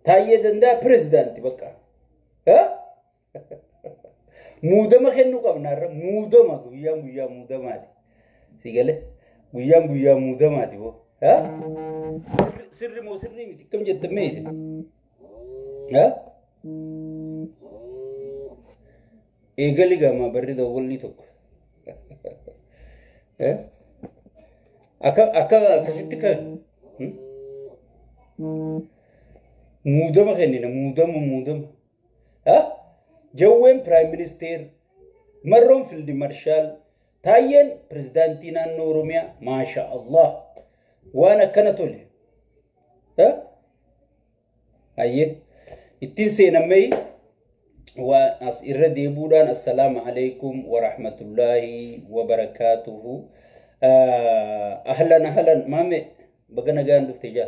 تاية دندا بريزيدنت بقى ها مودما خنو قبنا الرا مودما ويا مودما دي سيقله ويا مودما دي بو ها سر مو سر مي كم جت ميز ها إيجالي جاما بريد أول نيتوك ها أكا كسيتك مودما خنينا مودما ها جوين برايم مينستر مرون فيلد مارشال تاين بريزيدنتينا نوروميا ما شاء الله وانا كنتولي ها هاي التنسينا مي وأسئلة ديبودان السلام عليكم ورحمة الله وبركاته أهلا مامي بغنا جان دفتجا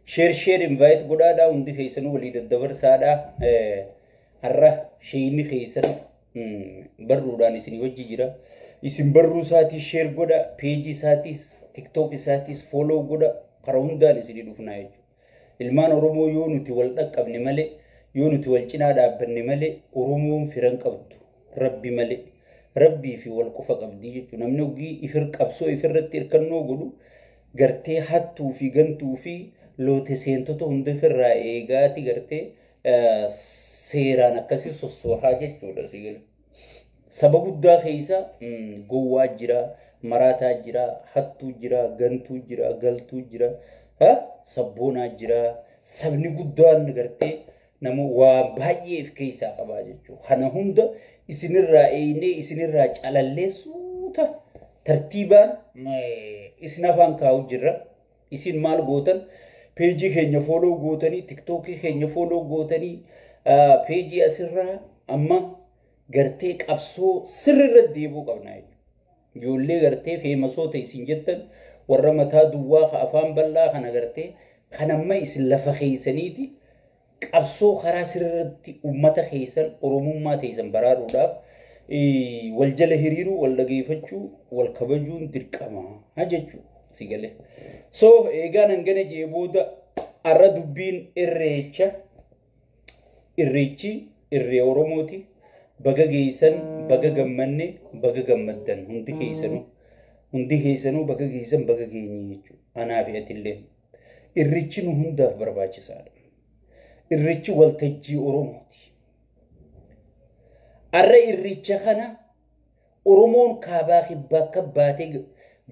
شير invite قدادا وندي خيسنو وليد الدبر سادا هرّا شيني خيسن برودان اسني وجي جرا اسم برو ساتي شير قدا بيجي ساتيس تيك توك ساتيس فولو قدا قروندان اسني دفنايج ilmaan oromoo yoo nuti wal dhaqqabne malee yoo nuti wal cinaa dhaabbanne malee oromoon firan qabdu rabbi malee rabbii fi wal qofa qabdi jechuudha namni ogii ifir qabsoo ifirratti hirkannoo godhu gartee hattuu fi gantuu fi loote seentota hunda firraa eegaati gartee seeraan akkasii sossoohaa jechuudha sigala saba guddaa keessa gowwaa jira maraataa jira hattuu jira gantuu jira galtuu jira ها سبونا جرا سبني قدوان نقرتي نمو واباية في كيسا قباجة خانا هندا اسن الرائيني اسن الراج على اللي سوتا ترتيبا اسن افان كاو جرا اسن مال غوتن بيجي خيني فولو غوتني تيك توكي خيني فولو غوتني بيجي اسرا اما قرتيك ابسو سر الرديبو قبناي يولي قرتي في مسوتي سنجتن ورمتها دواخ أفهم بالله خنا قرتي خنا ما يسلا فخيسنيتي قبسو خراس ردي أمته خيسن أروم ما تيسن برار وداف والجل هريرو واللقيفتشو والكبجون تركما هجتشو سيقله سو إيجان أنجنا جيبودا أردبين إريتشي أوروموتي بقى جيسن بقى جمني بقى جمدن هندي خيسنو hundi keessanuu bakka geessan bakka geenye jechuudha. Anaa fi atillee irrichi nu hundaaf barbaachisaadha. Irrichi waltajjii Oromooti. Arra irricha kana Oromoon kaabaa kibbaa akka baatee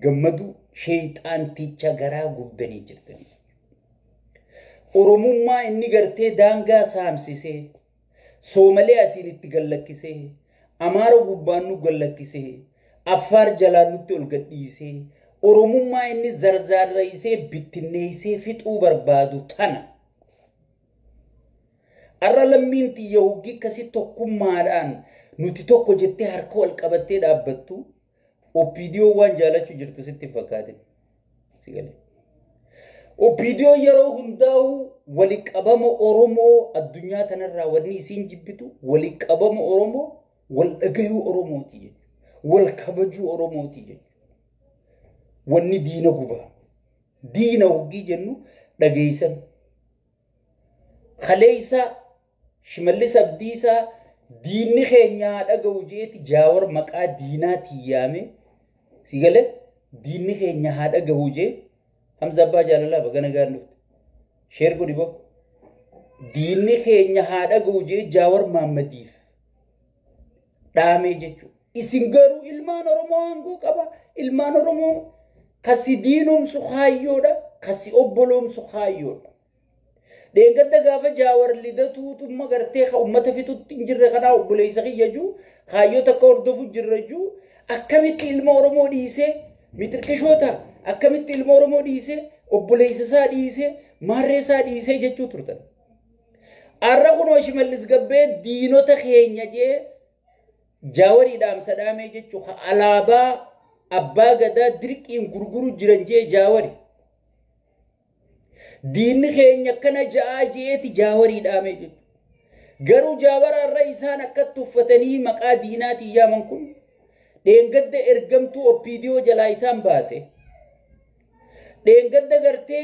gammadu sheexaanticha garaa gubdanii jirtanii. Oromummaa inni gartee daangaa saamsisee Soomalee asiin itti gallakkisee Amaara gubbaan nu gallakkisee أفار جلانوتي القديسي أرومما إني زرزار رئيسي بتنيسي فيت أوبر بادو تانا أرى لمين تي يوغي كسي توكم ماران نوتي توكو جتي هركو القبتي دابتو وبيديو وان جالاتو جرتو ستي فكاتي سيغالي وبيديو يرو هنداو وليك أبامو أرومو الدنيا تنرى ورني سين جبتو وليك أبامو أرومو والأقيو أرومو تيجي والكبجو أروموتي واني دينا قبا دينا وقي جنو دقيسا خليسا شماليسا بديسا ديني خينيا دقو جيت جاور مقا دينا تيامي سيقال ديني خينيا دقو جيت هم زبا جالالا بغانا غار نفت شير قولي بو ديني خينيا دقو جيت جاور محمديف دامي جيتشو isingaru ilman oromoon go qaba ilman oromoo kasi diinum su khayyoda kasi obbolom su khayyoda deegadda gaafa jaawar lidatu tumma garte kha ummata fitutti injirre kana obboleysa khiyaju khayyo takka ordofu jirraju akkamitti ilma oromoo dhiise mitirkishota akkamitti ilma oromoo dhiise obboleysa saa dhiise marree saa dhiise jechuu turtan arra kuno shimallis gabbe diinota keenya jee جاوري دام سدامي جتشو علابا أبا غدا دركين غرغرو جرنجي جاوري دين خين يكنا جاجيتي جاوري دامي جتشو غرو جاور الرئيسان أكتو فتني مقا ديناتي يا منكم دين قد إرقمتو أبيديو جلايسان باسي دين قد غرتي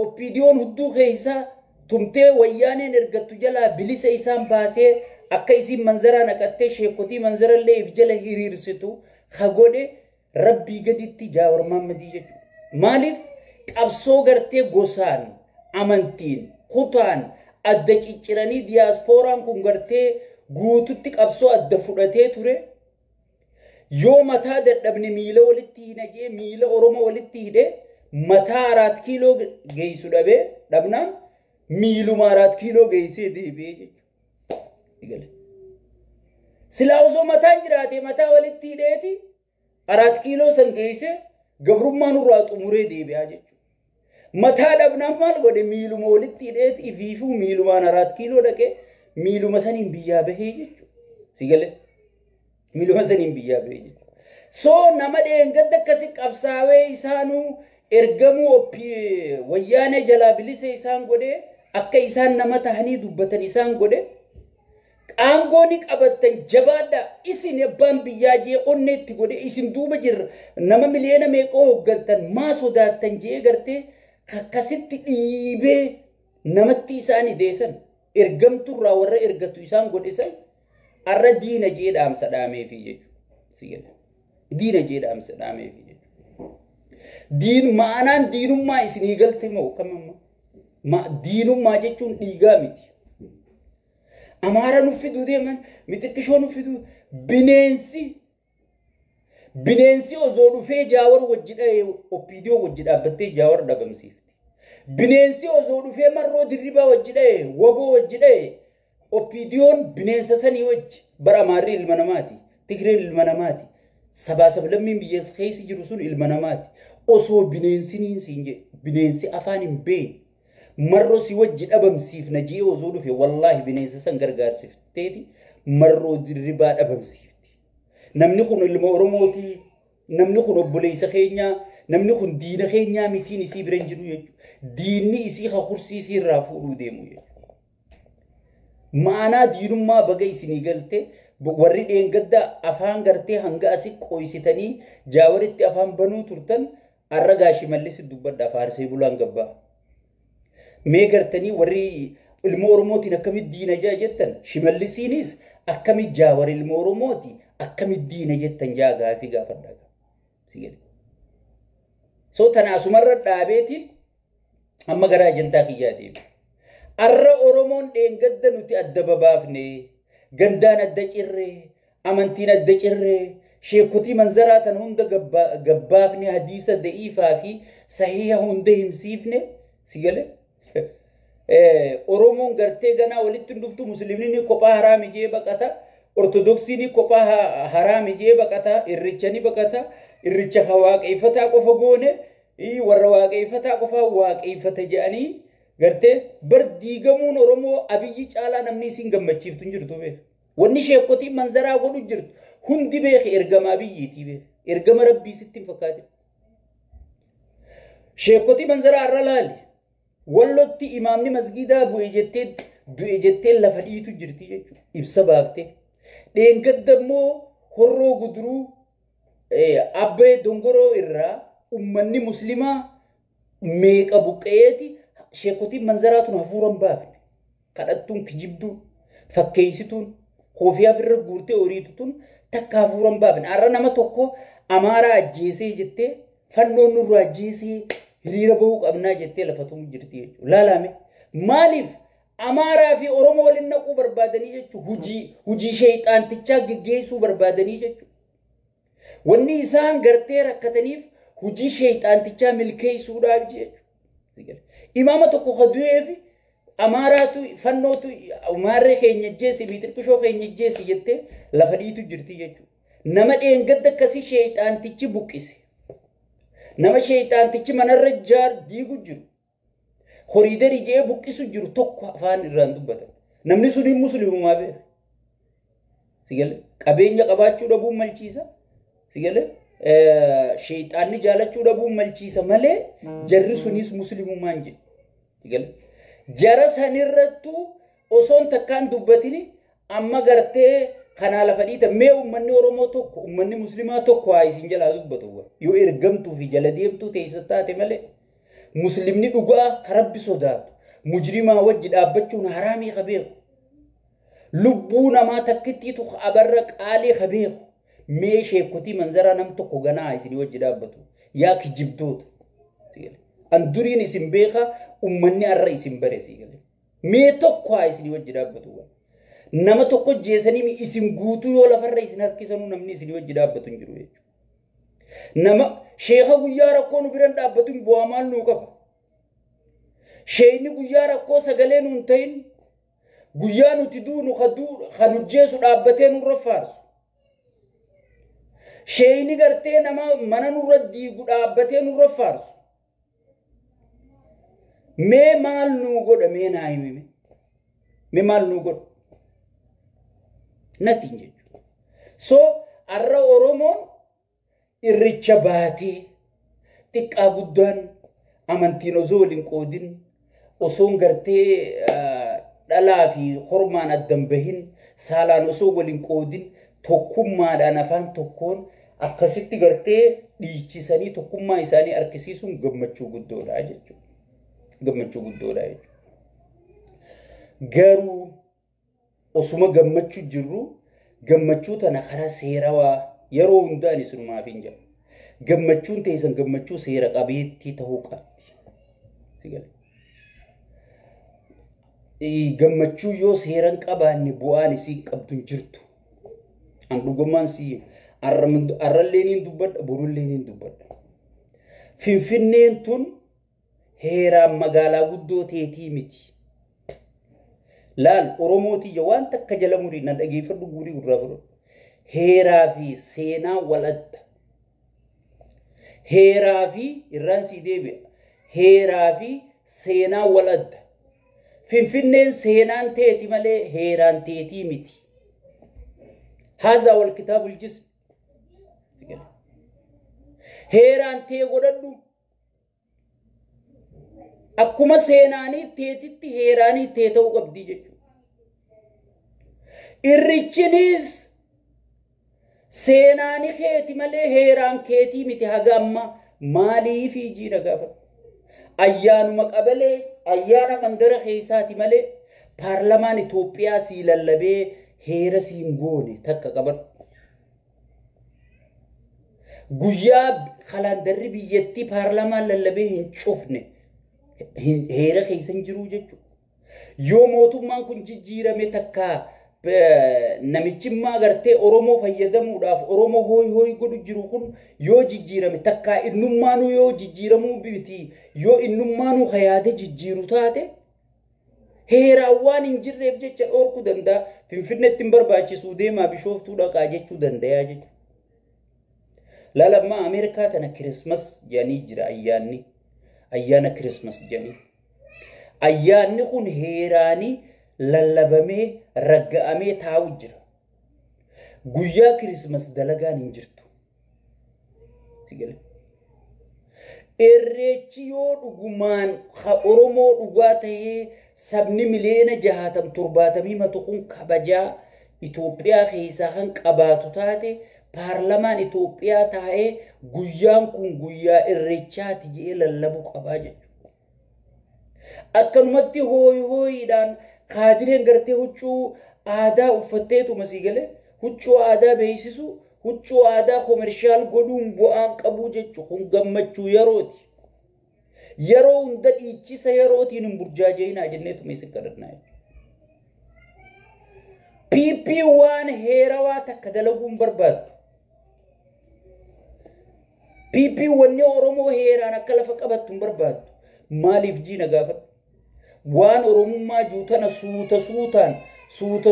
أبيديون هدو خيسا tumtee wayyaaneen ergattu jalaa bilisa isaan baasee akka isin manzara naqattee sheekotii manzara illee if jala hiriirsitu hagodhe rabbii gaditti Jawaar Mohammadii jechuudha. Maaliif qabsoo gartee gosaan amantiin kutaan adda cicciranii diyaaspooraan kun gartee guututti qabsoo adda fudhatee ture. Yoo mataa dadhabne miila walitti hinajee miila Oromoo walitti hidhe mataa 4 kiiloo geessu dhabnaan miiluma 4 kiiloo geessee deebi'ee jechuudha. Silaa osoo mataan jiraate mataa walitti hidheeti 4 kiiloo san geessee gabrummaan irraa xumuree deebi'aa jechuudha. Mataa dhabnaan maal godhe miiluma walitti hidheeti ifiifuu miilumaan 4 kiiloo dhaqee miiluma saniin biyyaa bahee jechuudha. Miiluma saniin biyyaa bahee jechuudha. So nama dheengadda akkasi qabsaawee isaanuu ergamuu wayyaanee jalaa bilisa isaan godhe akka isaan nama tahanii dubbatan isaan godhe aangooni qabattan jabaadha isin abbaan biyyaa jee onneetti godhe isin duuba jirra nama miliyoona meeqoo hoggantan maa sodaattan jee gartee akkasitti dhiibee namatti isaan ideessan ergamturraa warra ergatu isaan godhisan arra diina jee dhaamsa dhaameefi jechuudha. Diina jee dhaamsa dhaameefi jechuudha. Diin maanaan diinummaa isinii galte moo kamamma diinummaa jechuun dhiigaa miti. Amaara nuffiduu deeman mitikkishoo nuffiduu bineensi osoo dhufee Jawaar wajji dha'ee Oppiidiyoo wajji dhaabbattee Jawaar dhabamsiifti. Bineensi osoo dhufee Marroo Dirribaa wajji dha'ee Woboo wajji dha'ee Oppiidiyoon bineensa sanii wajji bara Amaarri ilma namaati Tigreen ilma namaati sabaa sablammiin biyya keessa jiru sun ilma namaati osoo bineensi afaan hin beekne Marroo si wajji dhabamsiifna jee osoo dhufe wallahi bineensa san gargaarsifteeti Marroo Dirribaa dhabamsiifti. Namni kun ilma Oromooti, namni kun obboleessa keenyaa, namni kun diina keenyaa mitiin isii bira hin jiru jechuudha. Diinni isii hakursi isii irraa fuudhuu deemu jechuudha. Maanaa diinummaa baga isinii galte warri dheengadda afaan gartee hanga asii qoysitanii Jawaaritti afaan banuu turtan arra gaashii mallis dubbadha faarsee bulaan gabbaa. Mee gartanii warri ilma Oromootiin akkamitti diina jettan Shimallisiinis akkamitti Jawaar ilma Oromooti akkamitti diina jettan gaafii gaafadhaa. So tanaasumarra dhaabeetiin amma gara ajandaa kiyyaa deemu. Arra Oromoon dheengadda nuti adda babaafne gandaan adda cirree amantiin adda cirree sheekotii manzaraa tan hunda gabbaafne hadiisa da'iifaa fi sahiha hunda himsiifne sigale. Oromoon gartee ganaa walitti dhuftu musliimni kophaa haraami jee baqata ortodoksiin kophaa haraami jee baqata irrichani baqata irricha waaqeffataa qofa goone warra waaqeffataa qofa waaqeffata jedhanii gartee bar diigamuun Oromoo abiyyi caalaa namni isin gammachiiftu hin jirtu beek wanni sheekotii manzaraa godhu jirtu hundi beek ergama abiyyiitii beek ergama rabbii sitti fakkaate sheekotii manzaraa arra laali wallotti imaamni masgidaa du'e jettee lafa dhiitu jirti jechuudha ibsa baaftee dheengadda immoo horroo guduruu abbee dongoroo irraa ummanni muslimaa meeqa buqqeeti sheekotiin manzaraatun hafuuran baafne kadhattuun kijibduun fakkeessituun koofiyaaf irra guurtee horiitutun takka hafuuran baafne arra nama tokko amaaraa ajjeesee jettee fannoon nurraa ajjeesee hiriira bahuu qabnaa jettee lafatuun jirti jechuudha. Laalame maaliif Amaaraa fi Oromoo waliin naquu barbaadanii jechuudha. Hujii sheexaantichaa geggeessuu barbaadanii jechuudha. Wanni isaan gartee rakkataniif hujii sheexaantichaa milkeessuudhaaf jechuudha. Imaama tokko kadu'eef Amaaraatu fannootu Amaarree keenya jeesi miixirqishoo keenya jeesi jettee lafa dhiitu jirti jechuudha. Nama dheengadda akkasii sheexaantichi buqqise. Nama sheexaantichi manarra jaar diigu jiru. Horiidarii jee buqqisu jiru tokko afaan irraan dubbatan. Namni sun musliimumaa beeka. Sigale qabeenya qabaachuu dhabuun malchiisa. Sigale sheexaanni jaalachuu dhabuun malchiisa malee jarri sunis musliimumaa hin jiru. Sigale jara sanirrattu osoon takkaan dubbatini amma gartee kana lafa dhiita mee ummanni Oromoo tokko ummanni muslimaa tokko haa isin jalaa dubbatu yoo ergamtuu fi jala deemtuu teessa taate malee muslimni dhugaa rabbi sodaatu mujrimaa wajji dhaabbachuun haraamii qabeeku lubbuu namaa takkittiitu abarra qaalee qabeeku mee sheekotii manzara nam tokko ganaa isin wajji dhaabbatu yaa kijibdoota an duriin isin beeka ummanni arra isin bare sigale mee tokko isin wajji dhaabbatu nama tokko jeesanii isin guutuu yoo lafarra isin harkisanu namni isin wajji dhaabbatu hin jiru jechuudha nama sheekha guyyaa rakkoo nu biran dhaabbatu bu'aa maal nuu qaba sheeyni guyyaa rakkoo sagalee nuun ta'in guyyaa nuti duunu kan hojjeesu dhaabbatee nurra faarsu sheeyni gartee nama mana nurra diigu dhaabbatee nurra faarsu mee maal nuu godha mee naa himime mee maal nuu godha natiin jechuudha so arra oromoon irricha baatee xiqqaa guddaan amantiin osoo waliin qoodin osoon gartee dhalaa fi hormaan addan bahin saalaan osoo waliin qoodin tokkummaadhaan afaan tokkoon akkasitti gartee dhiichisanii tokkummaa isaanii argisiisuun gammachuu guddoodha jechuudha. Gammachuu guddoodha jechuudha. Garuu osuma gammachuu jirru gammachuu tana karaa seerawaa yeroo hundaan isumaaf hin jiru. Gammachuun teessan gammachuu seera qabeettii ta'uu qabdi. Gammachuu yoo seeran qabaanne bu'aan isii qabdu hin jirtu. An dhugummaan sii arralleen hin dubbadha borulleen hin dubbadha. Finfinneen tun heeraan magaalaa guddoo teetii miti. Laal Oromootii waan takka jala murii na dhageeffadhu guurii gurraa fudhadhu. Heeraa fi seenaa wal adda. Heeraa fi irraan sii deebi'a. Heeraa fi seenaa wal adda. Finfinneen seenaan teeti malee heeraan teetii miti. Haza wal kitaabul jism. Heeraan tee godhadhu. Akkuma seenaanii teetitti heeraanii tee ta'uu qabdi jechuudha. Irrichinis seenaanii keeti malee heeraan keetii miti haga amma maalii fi jiidha gaafata. Ayyaanuma qabalee ayyaana mandara keessaati malee paarlamaan Itoophiyaa sii lallabee heera siin goone takka qabadhu. Guyyaa kalandarri biyyattii paarlamaan lallabee hin cufne heera keessan jiruu jechuudha. Yoo mootummaan kun jijjiirame takka namichimmaa gartee Oromoo fayyadamuudhaaf Oromoo hooy godhu jiru kun yoo jijjiirame takka innummaanuu yoo jijjiiramuu biti yoo innummaanuu hayaate jijjiiru taate heeraan waan hin jirreef jecha dhorkuu danda'a. Finfinneetti hin barbaachisuu deemaa Bishooftuu dhaqaa jechuu danda'a jechuudha. Laalammaa Ameerikaa tana Kirismas jedhanii jira ayyaanni. Ayyaana Kirismas jedhanii. Ayyaanni kun heeraanii lallabamee ragga'amee taa'u jira. Guyyaa Kirismas dalagaan hin jirtu. Irreechi yoo dhugumaan Oromoo dhugaa ta'ee sabni miliyoona 67 kun kabajaa Itoophiyaa keessaa kan qabaatu taate paarlamaan Itoophiyaa taa'ee guyyaan kun guyyaa irreechaati jedhee lallabuu qabaa jechuudha. Akkanumatti hooyiidhaan kaadireen gartee huccuu aadaa uffatteetu masii galee huccuu aadaa beeksisu huccuu aadaa koomershaal godhuun bu'aan qabuu jechuudha. Kun gammachuu yerooti. Yeroo hunda dhiichisa yerootiin hin burjaaja'inaa jenneetu meeshaa kadhannaa jechuudha. PP waan heerawaa takka dalaguun barbaadu. PP wanni Oromoo heeraan akka lafa qabattu hin barbaadu. Maaliif jiina gaafadhu? Waan Oromummaa juutana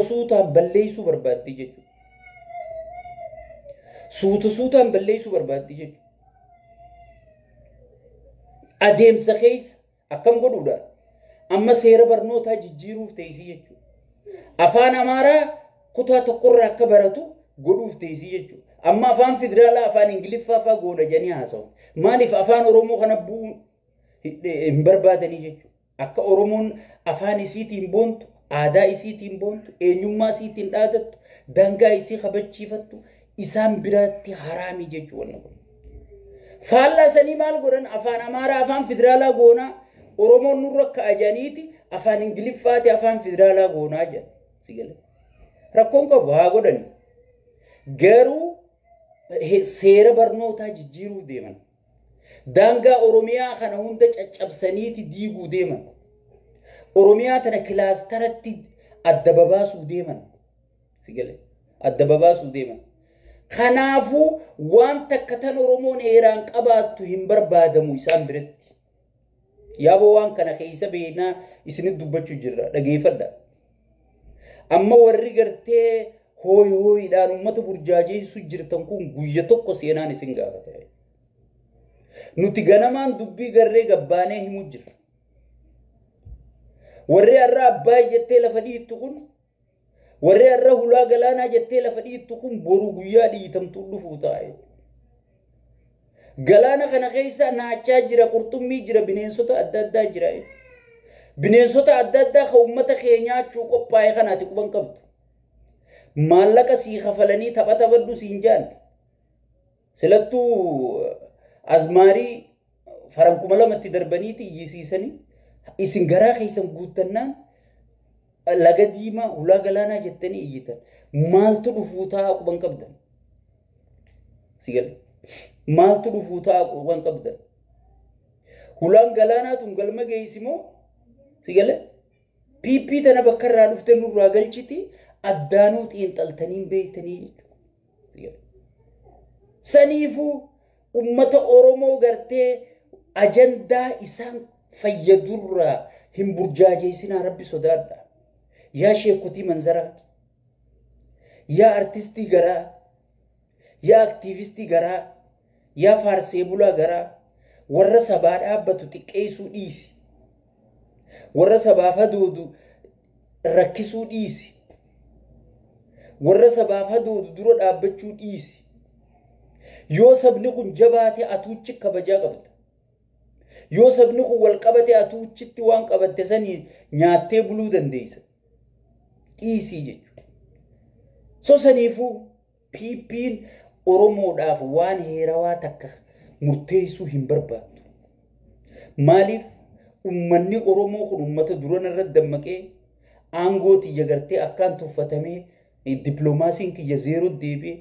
suutaan balleessuu barbaaddi jechuudha. Suutaan balleessuu barbaaddi jechuudha. Adeemsa keessa akkam godhuudhaan amma seera barnootaa jijjiiruuf teessii jechuudha. Afaan Amaaraa kutaa tokkorraa akka baratu godhuuf teessii jechuudha. Amma afaan federaalaa afaan Ingiliffaa fa'aa goona jedhanii haasa'u. Maaliif afaan Oromoo kana bu'uun hin barbaadanii jechuudha. Akka Oromoon afaan isiitiin boontu, aadaa isiitiin boontu, eenyummaa isiitiin dhaadattu, dangaa isii kabachiifattu isaan biratti haraami jechuudha. Faallaa sanii maal godhan afaan Amaaraa afaan federaalaa goonaa Oromoon nurra ka'ajaniiti afaan ingiliffaati afaan federaalaa goonaa jedha sigale rakkoon qabu haa godhan garuu seera barnootaa jijjiiruu deeman daangaa oromiyaa kana hunda caccabsaniiti diiguu deeman oromiyaa tana kilaastaratti adda babaasuu deeman sigale adda babaasuu deeman kanaafu waan takka tan oromoon heeraan qabaattu hin barbaadamu isaan biratti yaabo waan kana keessa beena isin dubbachuu jirra dhageeffadha amma warri gartee hooyiidhaan ummata burjaajeessu jirtan kun guyya tokko seenaan isin gaafate nuti ganamaan dubbii garree gabbaanee himu jirra warri arra abbaa jettee lafa dhiittu kun warri arra hulaa galaanaa jettee lafa dhiittu kun boru guyyaa dhiitamtu dhufuu taa'e galaana kana keessa naachaa jira qurxummii jira bineensota adda addaa jira bineensota adda addaa ka ummata keenyaachuu qophaa'e kanaati quban qabdu maallaqa sii kafalanii taphata baddu siin jaan silattuu azmaarii farankuma lamatti darbaniiti iyyisiisanii isin garaa keessan guuttannaan laga diimaa hulaa galaanaa jettanii iyyitan maaltu dhufuu ta'a quban qabdan sigale maaltu dhufuu ta'a quban qabdan hulaan galaanaa tun galma geessimoo sigale piipii tana bakka irraa dhufte nurraa galchiti addaanuu xiinxaltaniin beeytanii sigale saniifuu ummata oromoo gartee ajandaa isaan fayyadurraa hin burjaajeessinaa rabbi sodaadha yaa sheekutii manzaraa yaa artistii garaa yaa aktiivistii garaa yaa faarsee bulaa garaa warra sabaa dhaabbatu xiqqeessuu dhiisi warra sabaaf hadoodu rakkisuu dhiisi warra sabaaf hadoodu dura dhaabbachuu dhiisi yoo sabni kun jabaate atuuchi kabajaa qabda yoo sabni kun wal qabate atuuchitti waan qabatte sanii nyaattee buluu dandeessa dhiisii jechuudha so saniifuu piipiin oromoodhaaf waan heerawaa takka murteessuu hin barbaadu maaliif ummanni oromoo kun ummata durana irratti dammaqee aangooti jagartee akkaan tuffatamee dippiloomaasiin kiyya zeeroo deebi'ee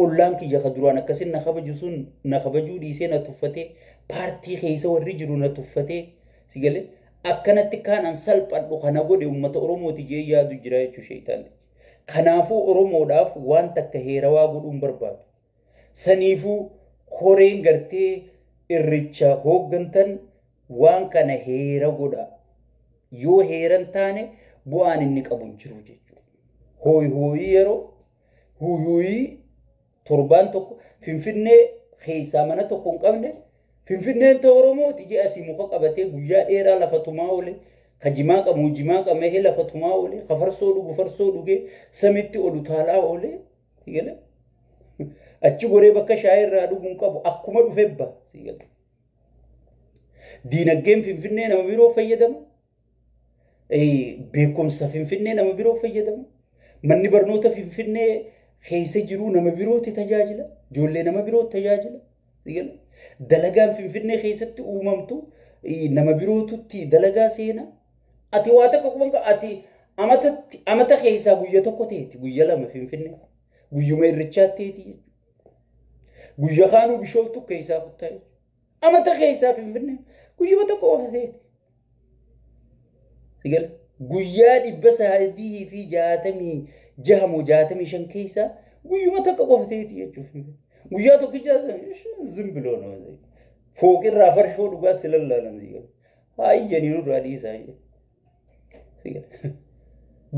ollaan kiyya ka duraan akkasin na kabaju sun na kabajuu dhiisee na tuffatee paartii keessa warri jiru na tuffatee sigale akkanatti kaan an salphadhu kana godhe ummata oromooti jee yaadu jira jechuu sheeytaan kanaafuu oromoodhaaf waan takka heerawaa godhuun barbaadu saniifuu koreen gartee irricha hooggantan waan kana heera godha yoo heeran taane bu'aan inni qabu jiru jechuudha hooyi yeroo huyuyi torbaan tokko finfinnee keessaa mana tokko hin qabne finfinneen ta'u oromooti jee asii muka qabatee guyyaa dheeraa lafa tumaa oole kajimaa qabu jimaa qabee lafa tumaa oole kafarsoo dhugu farsoo dhugee samitti olu taalaa oole sigale achi goree bakka shaayii irraa dhuguun qabu akkuma dhufebba sigale diinagdeen finfinnee nama biroo fayyadama beekumsa finfinnee nama biroo fayyadama manni barnoota finfinnee keessa jiru nama birooti tajaajila ijoollee nama birooti tajaajila sigale dalagaan finfinnee keessatti uumamtu nama birootutti dalagaa seena ati waa takka kuban ati amata keessaa guyya tokko teeti guyya lama finfinnee guyyuma irrichaatteeti guyya kaanuu bishooftu keessaa kuttaa'e amata keessaa finfinnee guyyuma tokko teeti sigale guyyaa 365 keessaa guyyuma takka qofteeti jechuudha guyyaa tokkicha zimbiloo no fooq irraa farshoo dhugaa silallaalan sigale hayyanii nurraa dhiisaa sigale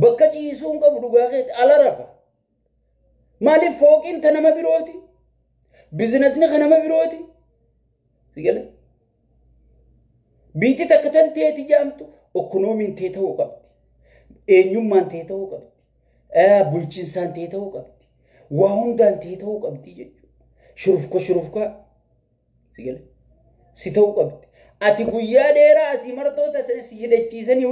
bakka ciisuun qabu dhugaa keeti ala rafa maaliif fooqiin ta nama birooti bizinesni ka nama birooti sigale biitti takka tan teeti jaamtu ekonomiin tee ta'uu qabdi eenyummaan tee ta'uu qabdi bulchiinsaan tee ta'uu qabdi waa hundaan tee ta'uu qabdi jechuudha shurufka sigale si ta'uu qabdi ati guyyaa dheeraa asii martoota si hidhachiisanii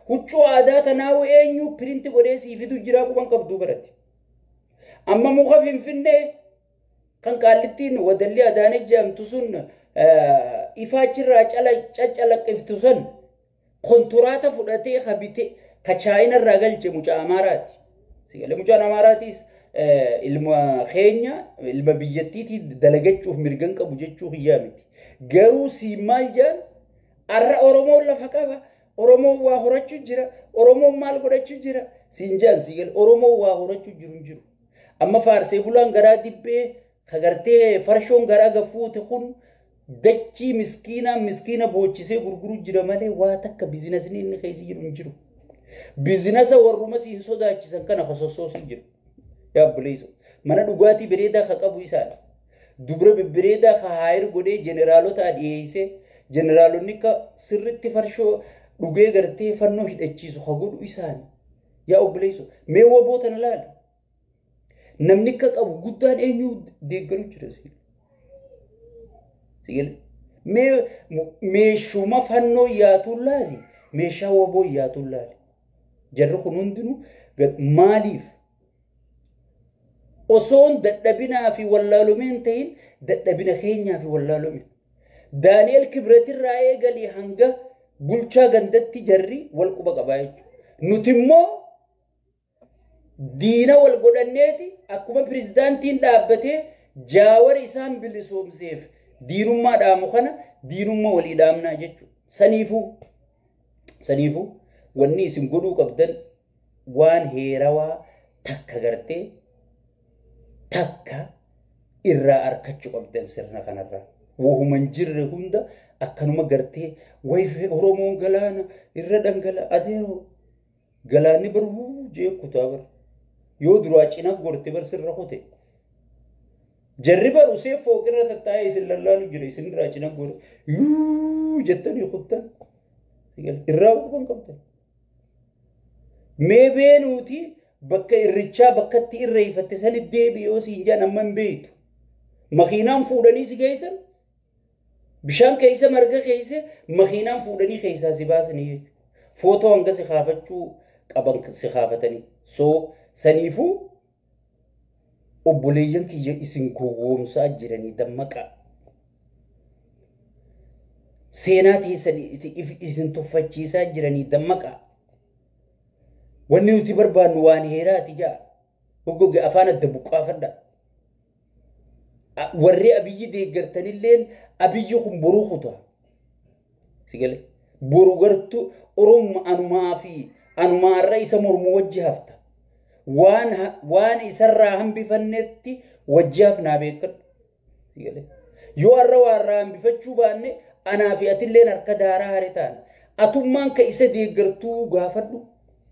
huccuu aadaa tanaa eenyu pirinti godhee sii fidu jiraa quban qabduu baratti amma muka finfinnee kan qaallittiin wadalli adaanee jaamtu sun ifaachirraa caccalaqqiftu sun konturaata fudhatee habite ka chaayina irraa galche mucaa Amaaraati. Sigale mucaan Amaaraatis ilma keenya ilma biyyattiitii dalagachuuf mirgan qabu jechuu hiyyaa miti. Garuu si maal jaan arra Oromoo lafa qaba. Oromoo waa horachuu jira. Oromoo maal godhachuu jira. Sinjaan sigale Oromoo waa horachuu jiru. Amma faarsee bulaan garaa dibbee kagartee farshoon garaa gafuute kun dachii miskiina boochisee gurguruu jira malee waa takka biizinasni inni keessa jiru. Biizinasa warruma siin sodaachisan kana hososoosii jiru. Yaa buleessu mana dhugaatii bareedaa ka qabu isaan dubra bareedaa ka haayir godhee jeneraalota dhiyeessee jeneraalonni ka sirriitti farshoo dhugee gartee fannoo hidhachiisu ka godhu isaan yaa buleessu mee waboota na laala. Namni ka qabu guddaan eenyu deeggaru jira sigale meeshuma fannoo yaatu laali meeshaa waboo yaatu laali jarri kun hundinuu maaliif osoon dadhabinaa fi wallaalumeen ta'in dadhabina keenyaa fi wallaalumeen Daani'el Kibritirraa eegalii hanga bulchaa gandatti jarri wal quba qabaa jechuudha nuti immoo diina wal godhanneeti akkuma pirezidaantiin dhaabbatee jaawar isaan bilisoomseef diinummaa dhaamu kana diinummaa walii dhaamnaa jechuudha. Saniifuu wanni isin godhuu qabdan waan heerawaa takka gartee takka irraa arkachuu qabdan sirna kanarraa. Wahuman jirre hunda akkanuma gartee wayfee Oromoon galaana irra dhangala adeero galaanni baruu jee kutaa bara. Yoo duraa cina gorte bar sirra kute jarriba usee fooqirra tattaa'ee isin lallaalu jira isin duraa cina gore jettanii kuttan irraa buuban qabdan mee beenuuti bakka irrichaa bakkatti irreeffatte sani deebi'oo siin jaan amma hin beektu makiinaan fuudhanii si geessan bishaan keessa marga keessa makiinaan fuudhanii keessaa si baasanii jechuudha footoo hanga si kaafachuu qaban si kaafatanii soo saniifuu obboleeyyan kiyya isin gowwoomsaa jiranii dammaqaa seenaa teessanii isin tuffachiisaa jiranii dammaqaa wanni nuti barbaannu waan heeraati jaa hoggoge afaan adda buqqaafadha warri abiyyi deeggartanilleen abiyyi kun boruu kutaa sigale boruu gartu Oromoo anumaarra isa mormu wajji hafta waan isarraa hambifannetti wajjaaf naa beekadhu yoo arra waarraa hambifachuu baanne anaa fi atilleen harka daaraa hare taana atummaan ka isa deeggartuu gaafadhu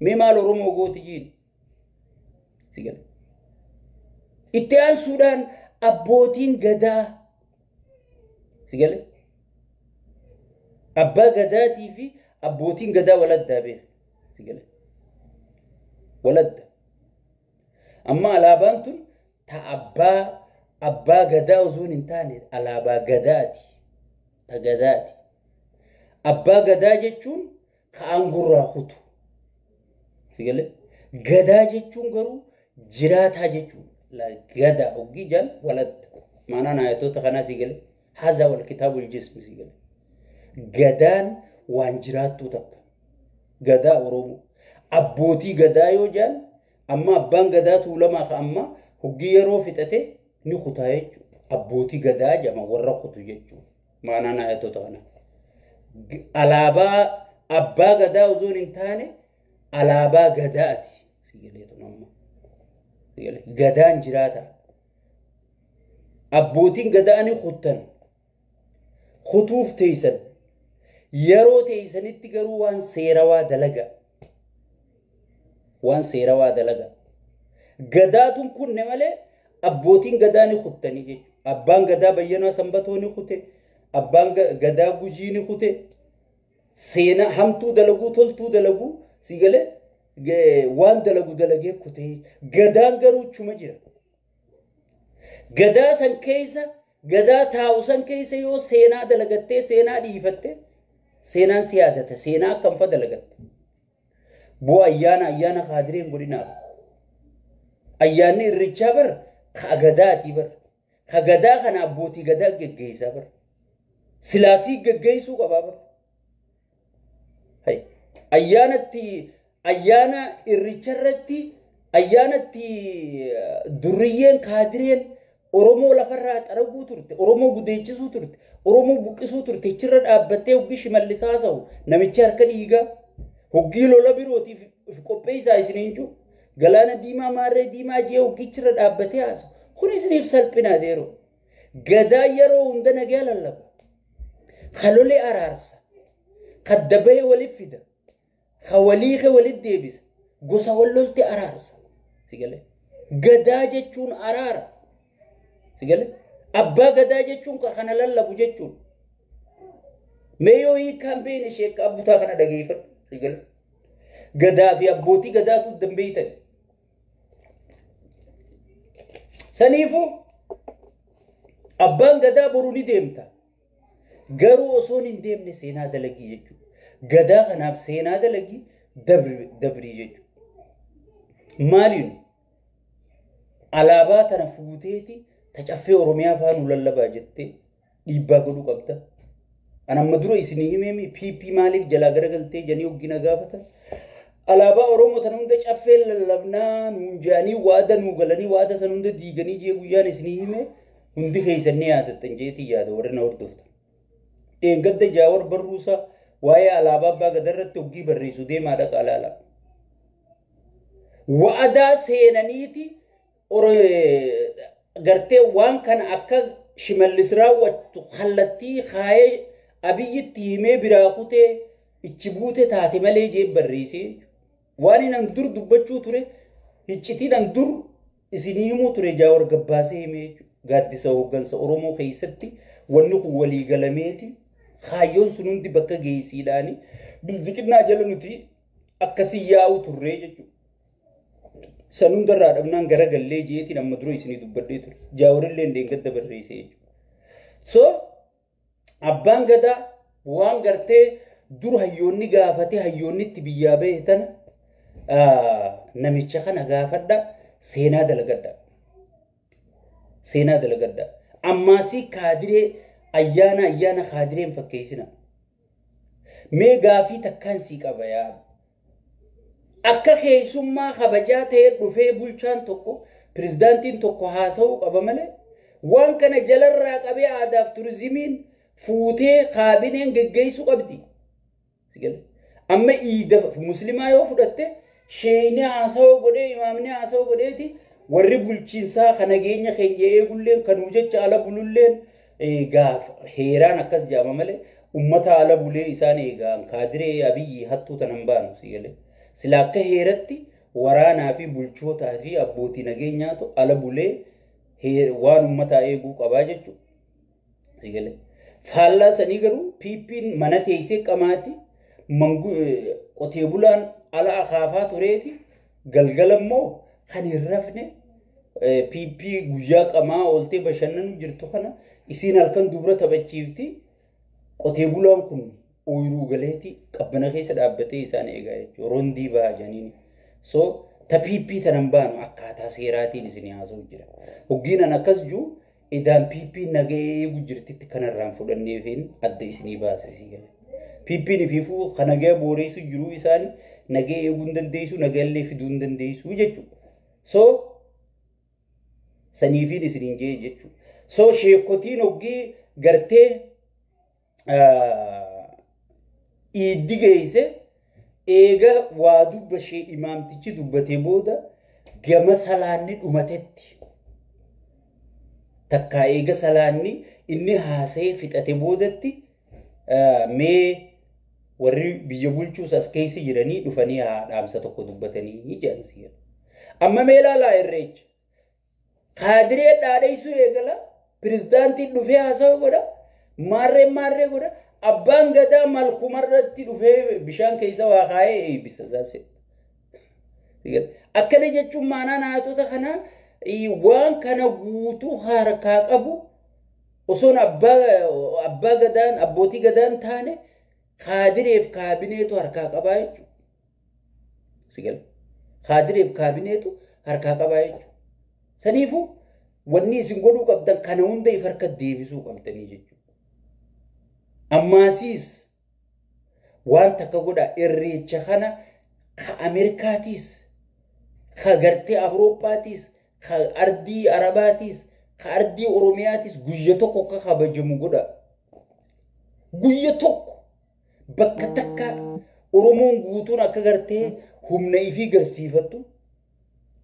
mee maal Oromoo gooti jiin itti aansuudhaan abbootiin gadaa abbaa gadaatii fi abbootiin gadaa waladdaa beek waladda amma alaabaan tun ta abbaa gadaa uzuun hin taane alaabaa gadaati ta gadaati abbaa gadaa jechuun ka aangurraa kutu gadaa jechuun garuu jiraataa jechuun la gadaa ogii jal waladda maanaan ayatoota kanaa sigale haza wal kitaabul jismi sigale gadaan waan jiraattuu takka gadaa Oromoo abbootii gadaa yoo jaan amma abbaan gadaa tuulamaa ka amma hoggii yeroo fixate ni kutaa jechuudha abbootii gadaa jama warra kutu jechuudha maanaan ayatoota kana alaabaa abbaa gadaa uzuun hin taane alaabaa gadaati sigaleetu namma gadaan jiraata abbootiin gadaa ni kuttan kutuuf teeysan yeroo teeysanitti garuu waan seerawaa dalaga gadaatun kunne malee abbootiin gadaa ni kuttanii jechuudha abbaan gadaa bayyanaa sanbatoo ni kute abbaan gadaa gujii ni kute seena hamtuu dalaguu toltuu dalaguu sigale waan dalagu dalagee kute gadaan garuu chuma jira gadaa san keessa gadaa taa'u san keessa yoo seenaa dalagattee seenaa dhiifatte seenaan si yaadata seenaa akkam fa dalagatte boo ayyaana kaadireen godhinaaf ayyaanni irrichaa bar ka gadaati bar ka gadaa kana abbootii gadaa geggeessaa bar silaasii geggeessuu qabaa bar hay ayyaana irricharratti ayyaanatti durriyyeen kaadireen Oromoo lafarraa xaraguu turte Oromoo gudeechisuu turte Oromoo buqqisuu turte chirra dhaabbattee hoggi shimallisaa sa'u namichi harka dhiigaa hoggi lola birootiif qopheessaa isiniinju galaana diimaa maarree diimaa jee hoggi chirra dhaabbattee haasu kun isiniif salphina deero gadaa yeroo hunda nagaa lallaba khalolee araarsa kaddabee waliif fida khawaliike waliif deebisa gosa wallolti araarsa sigale gadaa jechuun araara sigale abbaa gadaa jechuun kana lallabu jechuun meeyoo hii kampeen sheek abbutaa kana dhageeffadhu sigale gadaa fi abbootii gadaatu dambeeytan saniifu abbaan gadaa boruu ni deemta garuu osoon hin deemne seenaa dalagii jechuudha gadaa kanaaf seenaa dalagii dabrii jechuudha maaliin alaabaa tana fuuteeti tacaffee oromiyaa faanu lallabaa jettee dhiibbaa godhuu qabda anamma dura isinii himeemi PP maaliif jalaa garagaltee janii hoggina gaafatan alaabaa oromoo tana hunda caffee lallabnaa nuun jaanii waada nuu galanii waada san hunda diiganii jee guyyaan isinii hime hundi keessanii yaadattan jeetii yaada warra na hordoftan gadda jaawar barruusa waa'ee alaabaa abbaa gadarratti hoggii barreessu deemaa dhaqa alaala waadaa seenaniiti gartee waan kana akka shimallis raawwattu kallattii kaayee abiyyitti himee biraa kutee ichi buute taate malee jee barreessee waan inan dur dubbachuu ture iccitiin dur isinii himuu ture jaawar gabbaasee himee gaaddisa hooggansa oromoo keessatti wanni kun walii galameeti kaayyoon sun hundi bakka geessiidhaani bilziqinnaa jala nuti akkasii yaa'u turree jechuudha san hundarraa dhabnaan garagallee jeetiin amma dura isinii dubbadhee ture jaawarillee ndeengadda barreessee jechuudha so abbaan gadaa waan gartee dur hayyoonni gaafate hayyoonni itti biyyaa beetan namicha kana gaafadha seenaa dalagadda ammaasii kaadiree ayyaana kaadireen fakkeessina mee gaafii takkaan sii qaba yaa akka keessummaa kabajaa ta'ee dhufee bulchaan tokko pirezidaantiin tokko haasa'uu qaba malee waan kana jalarraa qabee aadaaf turizimiin fuutee kaabineen geggeessuu qabdi amma iida muslimaa yoo fudhatte sheeyni haasa'uu godhee imaamni haasa'uu godheeti warri bulchiinsaa kana geenya keenya eegulleen kanuu jecha ala bululleen gaaf heeraan akkas jaama malee ummata ala bulee isaan eegaan kaadiree abiyyi hattuu tanan baanu sigale sila akka heeratti waraanaa fi bulchootaa fi abbootii nageenyaatu ala bulee waan ummataa eeguu qabaa jechuudha sigale faallaa sanii garuu PP'n mana teessee qamaati qotee bulaan ala akaafaa tureeti galgalammoo kan hin rafne PP guyyaa qamaa ooltee bashannanu jirtu kana isiin halkan dubra taphachiifti qotee bulaan kun ooyiruu galeeti qabbana keessa dhaabbatee isaan eegaa jechuudha rondii baha janiini so ta PP tanan baanu akkaataa seeraatiin isin haasa'u jira hoggiinan akkas juu idaan PP nagee eegu jirtitti kanarraan fudhanneefiin adda isinii baasisii gale PP'n fiifuu kanagee booreessu jiruu isaan nagee eeguu hin dandeessu nagallee fiduu hin dandeessu jechuudha so saniifiin isiniin jee jechuudha so sheekotiin hoggii gartee iiddi geesse eega waa dubbashee imaamtichi dubbatee booda gama salaanni dhumatetti takkaa eega salaanni inni haasa'ee fixate boodatti mee warri biyya bulchuus as keessa jiranii dhufanii dhaamsa tokko dubbatanii jaansi amma mee ilaalaa irreecha kaadiree dhaadheessuu eegala pirezidaantiin dhufee haasa'u godha maarree godha abbaan gadaa malkumarratti dhufee bishaan keessa waa kaa'ee eebbisa zaase akkana jechuun maanaan haatota kana waan kana guutuu harkaa qabu osoon abbaa gadaan abbootii gadaan taane kaadireef kaabineetu harkaa qabaa jechuudha kaadireef kaabineetu harkaa qabaa jechuudha saniifu wanni isin godhuu qabdan kana hunda if harka deebisuu qabdanii jechuudha ammaasiis وان تكودا إريتش خنا كأمريكاتيس خغرتي أوروباتيس خأردي عرباتيس خأردي أورومياتيس غيتوكو كخبجمو غدا غيتوكو بكتكا أورومون غوتون أكغرتي هم نيفي غرسيفتو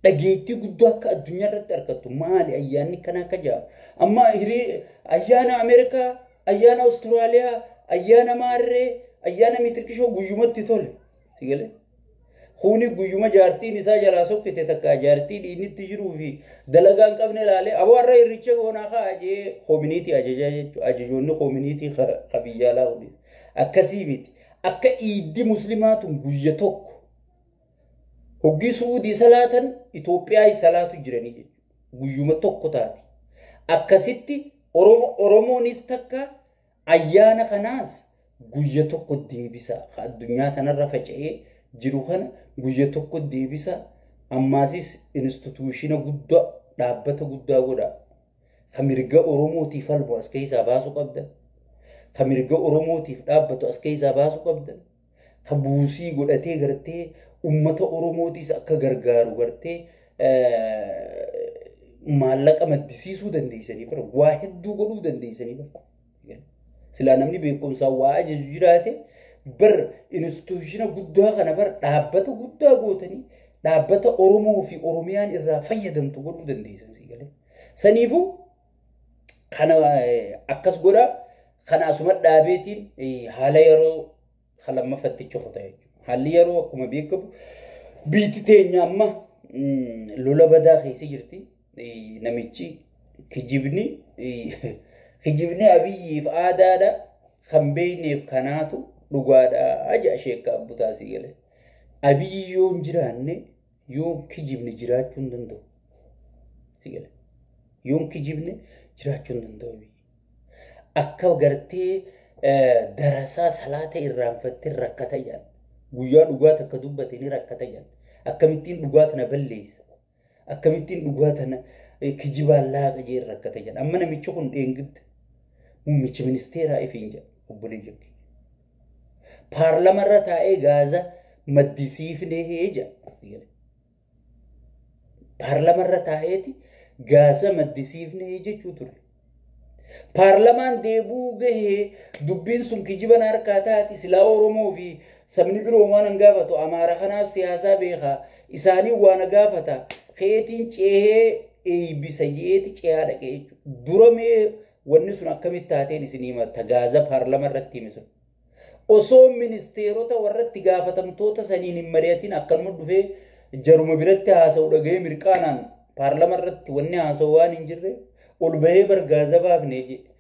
dhageetti guddoo akka addunyaa irratti argattu maali ayyaanni kana kaja amma hiri ayyaana Ameerikaa ayyaana Austraaliyaa ayyaana Maarree ayyaana Mitirkishoo guyyumatti tole sigale khuni guyyuma jaartiin isaa jalaa sokkite takka jaartii dhiinitti jiruu fi dalagaan qabne laale awarra irricha goona kaaje community ajaja jechu ajajoonni community qabiyyaa hudi akkasii miti akka iiddi muslimaatu guyya tokko hoggi suudi salatan Itoophiyaa salatu jirani guyyuma tokko taati akkasitti oromoonis takka ayyaana kanaas guyya tokko deebisa addunyaa tanarra faca'ee jiru kana guyya tokko deebisa ammaasis instituutiona guddaa dhaabbata guddaa godha kamirga oromootiif falmu as keessaa baasu qabdan kamirga oromootiif dhaabbatu as keessaa baasu qabdan kabuusii godhatee gartee ummata oromootis akka gargaaru gartee maallaqa maddisiisuu dandeessanii bara waa hedduu godhuu dandeessanii bara silaa namni beekumsaa waa ajaju jiraate bar instituutiona guddaa kana bar dhaabbata guddaa gootanii dhaabbata oromoo fi oromiyaan irraa fayyadamtu godhuu dandeessan sigale saniifu kana akkas godha kana asuma dhaabeetiin haala yeroo khalamma fatticha qotaa haalli yeroo akkuma beekamu biitti teenya amma lola badaa keessa jirti namichi kijibni abiyyiif aadaadha kan beeyneef kanaatu dhugaadha aja sheekka abbutaa sigale abiyyi yoon jiraanne yoon kijibni jiraachuu hin danda'u sigale yoon kijibni jiraachuu hin danda'u akka gartee darasaa salaata irraanfattee rakkata jaan guyyaa dhugaa takka dubbatanii rakkata jaan akkamittiin dhugaa tana balleessa akkamittiin dhugaa tana kijibaan laaqa jee rakkata jaan amma namichi kun dheengidda muummichi ministeeraa ifiin jedha obbolee jirti paarlamarra taa'ee gaaza maddisiifnee jedha paarlamarra taa'eeti gaaza maddisiifnee jechuu ture paarlamaan deebuu gahee dubbiin sun kijiban harkaa taati silaa oromoo fi sabni biroo waan hangaafatu amaara kanaaf siyaasaa beekaa isaanii waan gaafata keetiin ceehee eeybisa jeeti ceehaa dhaqee jechuudha duramee wanni sun akkamitti taateen isinii matta gaaza paarlama irratti hime sun osoo ministeerota warratti gaafatamtoota saniin hin mari'atin akkanuma dhufee jaruma biratti haasa'u dhaga'ee mirqaanaan paarlama irratti wanni haasa'u waan hin jirre ol bahee bar gaaza baafnee jedhe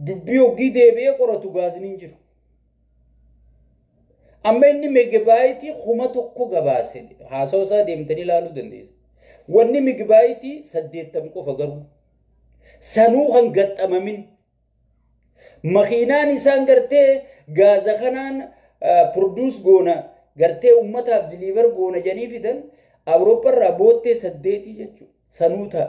dubbii hoggii deebi'ee qoratu gaazin hin jiru amma inni meegabaayitii kuma tokko gabaase haasa'u isaa deemtanii ilaaluu dandeessu wanni meegabaayitii 80 qofa garuu sanuu kan gaxxamamin makiinaan isaan gartee gaaza kanaan produce goona gartee ummataaf deliver goona janii fidan Awurooppaa irraa boottee 8 jechuudha sanuuta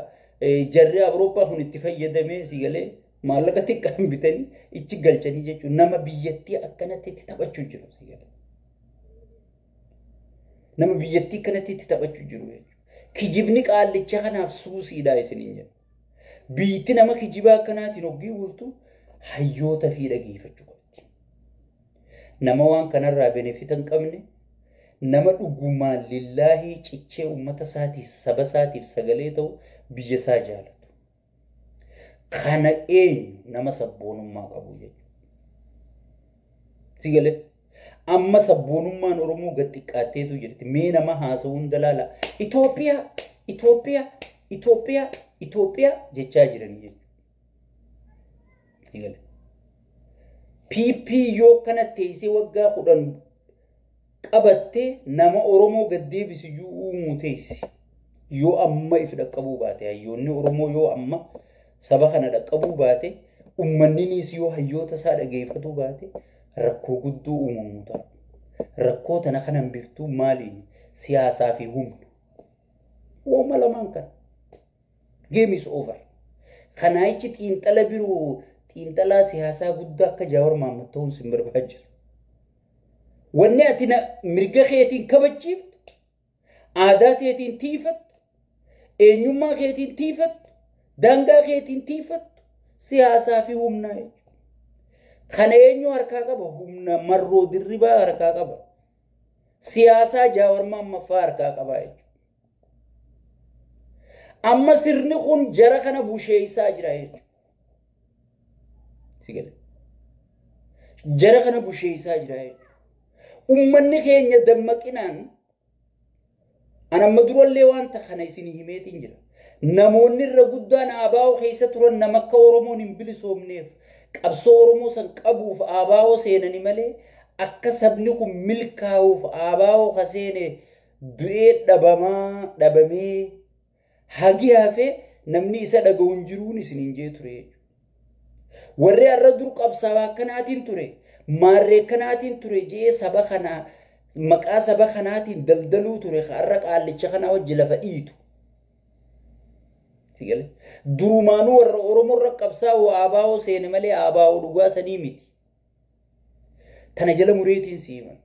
jarri Awurooppaa kun itti fayyadamee sigalee maallaqa xiqqaan bitanii ichi galchanii jechuudha nama biyyattii akkanatti itti taphachuu jiru sigalee nama biyyattii akkanatti itti taphachuu jiru kijibni qaallicha kanaaf suusiidhaa isiniin jedhu biitti nama kijibaa akkanaatiin hoggii bultu hayyoota fi dhageeffachuu qabdi nama waan kanarraa benefitan qabne nama dhugumaan lillaahii cichee ummata isaatiif saba isaatiif sagalee ta'u biyya isaa jaalatu kana eenyu nama sabboonummaa qabu jechuudha sigalee amma sabboonummaan oromoo gad xiqqaatteetu jirti mee nama haasa'uun dalaala Itoophiyaa jechaa jiranii jechuudha sigalee PP yoo kana teessee waggaa 10 qabattee nama oromoo gad deebisuu uumuu teessi yoo amma if dhaqqabuu baate hayyoonni oromoo yoo amma saba kana dhaqqabuu baate ummanninis yoo hayyoota isaa dhageeffatuu baate rakkoo guddoo uumamu ta'a rakkoo tana kana hambiftuu maaliin siyaasaa fi humna wooma lamaan kan game is over kanaayichi xiinxala biroo xiinxalaa siyaasaa guddaa akka Jawaar Mohammad ta'uun sin barbaachisu wanni ati mirga keetiin kabachiiftu aadaa keetiin tiifattu eenyummaa keetiin tiifattu daangaa keetiin tiifattu siyaasaa fi humnaa jechuudha. Kana eenyu harkaa qaba? Humna marroo dirribaa harkaa qaba. Siyaasaa Jaawarmaa ammaffaa harkaa qaba jechuudha. Amma sirni kun jara kana busheessaa jira jechuudha. Sigale. Jara kana busheessaa jira jechuudha. Ummanni keenya dammaqinaan anamma durallee wanta kana isin himeetiin jira. Namoonni irra guddaan ABO keessa turan nama akka Oromoon hin bilisoomneef qabsoo Oromoo san qabuuf ABO seenani malee akka sabni kun milkaa'uuf ABO kaseene du'ee dhabamee hagi hafe namni isa dhaga'uun jiruun isin hin jee ture. Warri har'a dur qabsaawaa akkanaatiin ture maarree akkanaatiin ture jee saba kanaa maqaa saba kanaatiin daldaluu ture har'a qaallicha kanaa wajji lafa dhiitu. Sigale. Durumaanuu warra Oromoo irra qabsaa'u ABO seene malee ABO dhugaa sanii miti. Tana jala mureetiin siiman.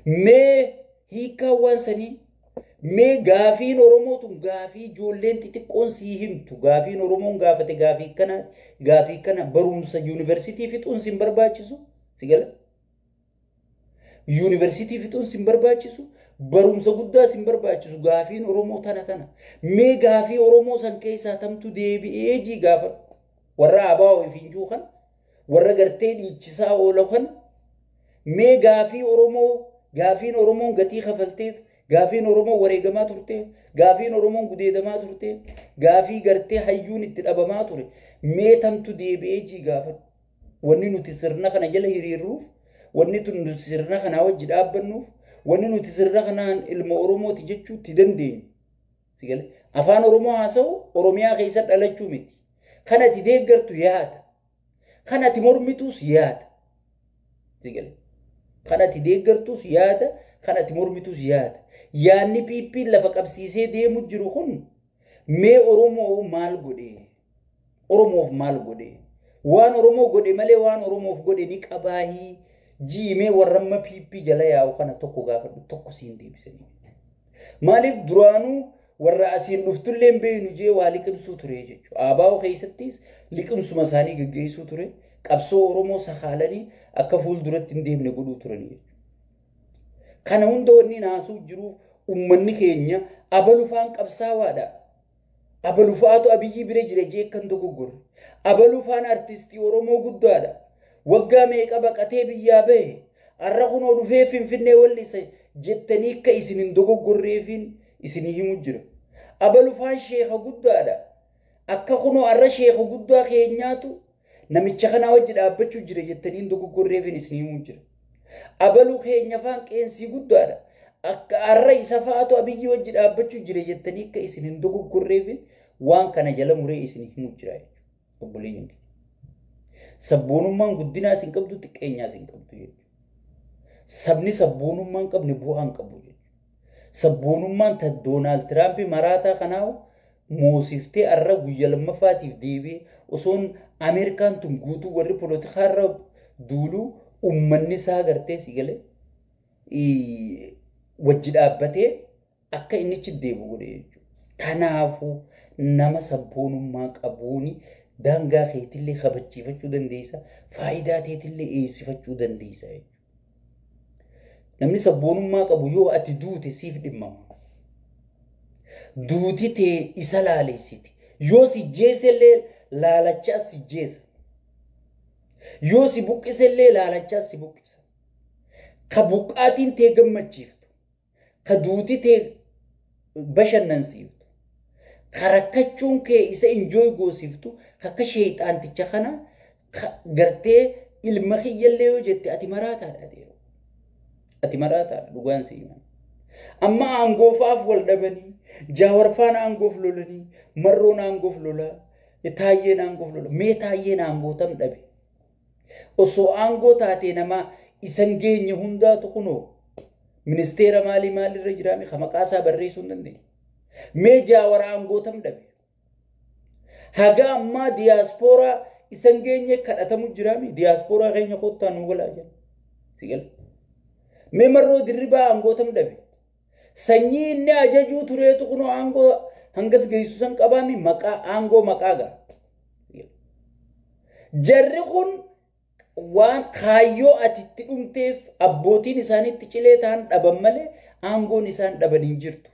Mee hiikkaawwan sanii mee gaafiin Oromoo tun gaafii ijoolleen xixiqqoon sii himtu gaafiin Oromoon gaafate gaafii kana barumsa yuunivarsiitii fixuun sin barbaachisu sigala. Yuunivarsiitii fixuun sin barbaachisu barumsa guddaa sin barbaachisu gaafiin Oromoo tana mee gaafii Oromoo san keessaa tamtu deebi'ee jii gaafa warra ABO ifinjuu kan warra gartee dhiichisaa oola kan mee gaafiin Oromoon gatii kafalteef gaafiin Oromoo wareegamaa turte gaafiin Oromoon gudeedamaa turte gaafii gartee hayyuun itti dhabamaa ture mee tamtu deebi'ee jii gaafa wanni nuti sirna kana jala hiriirruuf wanni nuti sirna kana wajji dhaabbannuuf wanni nuti sirna kanaan ilma Oromooti jechuutti dandeenyu. Sigale. Afaan Oromoo haasa'u Oromiyaa keessa dhalachuu miti. Kan ati deeggartu yaada. Kan ati mormituus yaada. Sigale. Kan ati deeggartuus yaada, kan ati mormituus yaada. Yaanni piippiin lafa qabsiisee deemu jiru kun mee Oromoo maal godhee? Oromoof maal godhee? Waan Oromoo godhe malee waan Oromoof godhe ni qabaahii. Jiimee warramma piippii jala yaa'u kana tokko gaafadhu tokko siin deebisanii. Maaliif duraanuu warra asiin dhuftullee hin beeknu jee waa liqimsuu ture jechuudha. ABO keessattis liqimsuma isaanii gaggeessuu ture. Qabsoo Oromoo sakaalanii akka fuulduratti hin deemne godhuu turanii jechuudha. Kana hunda wanni naasuu jiruuf ummanni keenya abalufaan qabsaawaadha. Abalufaatu Abiyyi bira jira jee kan dogoggorre. Abalufaan artistii Oromoo guddaadha. Waggaa meeqa baqatee biyyaa bahe har'a kunoo dhufee Finfinnee wallisa jettanii akka isin hin dogoggorreefin isinii himu jira. Abalufaan sheeka guddaadha. Akka kunoo har'a sheeka guddaa keenyaatu namicha kanaa wajji dhaabbachuu jira jettanii hin dogoggorreefin isinii himu jira. Abaluu keenya faan qeensii guddaadha. Akka har'a isa fa'aatu Abiyyi wajji dhaabbachuu jira jettanii akka isin hin dogoggorreefin waan kana jala muree isinii himu jira. Obboleeyyan. Sabboonummaan guddinaa isin qabdu xiqqeenyaa isin qabdu jechuudha. Sabni sabboonummaan qabne bu'aan qabu jechuudha. Sabboonummaan ta Doonaald Tiraamp maraataa kanaa moosiftee har'a guyyaa lammaffaatiif deebi'ee osoon Ameerikaan tun guutuu warri poolitikaa irra duuluu ummanni isaa gartee si galee wajji dhaabbatee akka innichi deebi'u godhe jechuudha. Kanaafuu nama sabboonummaa qabuuni daangaa keetillee kabachiifachuu dandeessa, faayidaa keetillee eegsifachuu dandeessa. Namni sabboonummaa qabu yoo ati duute siif dhimmama. Duuti tee isa laaleessiti. Yoo si jeesellee laalachaa si jeesa. Yoo si buqqisellee laalachaa si buqqisa. Ka buqqaatiin tee gammachiiftu. Ka duuti tee bashannansiiftu. Karakkachuun kee isa enjoy goosiftu akka sheexaanticha kana gartee ilma kiyyallee yoo jette ati maraataadha deemu. Ati maraataadha dhugaan siiman. Amma aangoofaaf wal dhabanii jaawarfaan aangoof lolanii marroon aangoof lolaa taayyeen aangoof lola mee taayyeen aangootam dhabe. Osoo aangoo taatee nama isan geenye hundaatu kunoo ministeera maalirra jiraame ka maqaasaa barreessuu hin dandeenye. Mee jaawara aangootam dhabe. Haga ammaa diyaaspooraa isan geenye kadhatamu jiraami. Diyaaspooraa keenya kottaa nu walaa jira. Sigal. meemarroo dirribaa aangootam dhabe sanyii inni ajajuu tureetu kunoo aangoo hangas geessu san qabaami maqaa aangoo maqaa gaa jarri kun waan kaayyoo atitti dhumteef abbootiin isaaniitti cilee ta'an dhaban malee aangoon isaan dhaban hin jirtu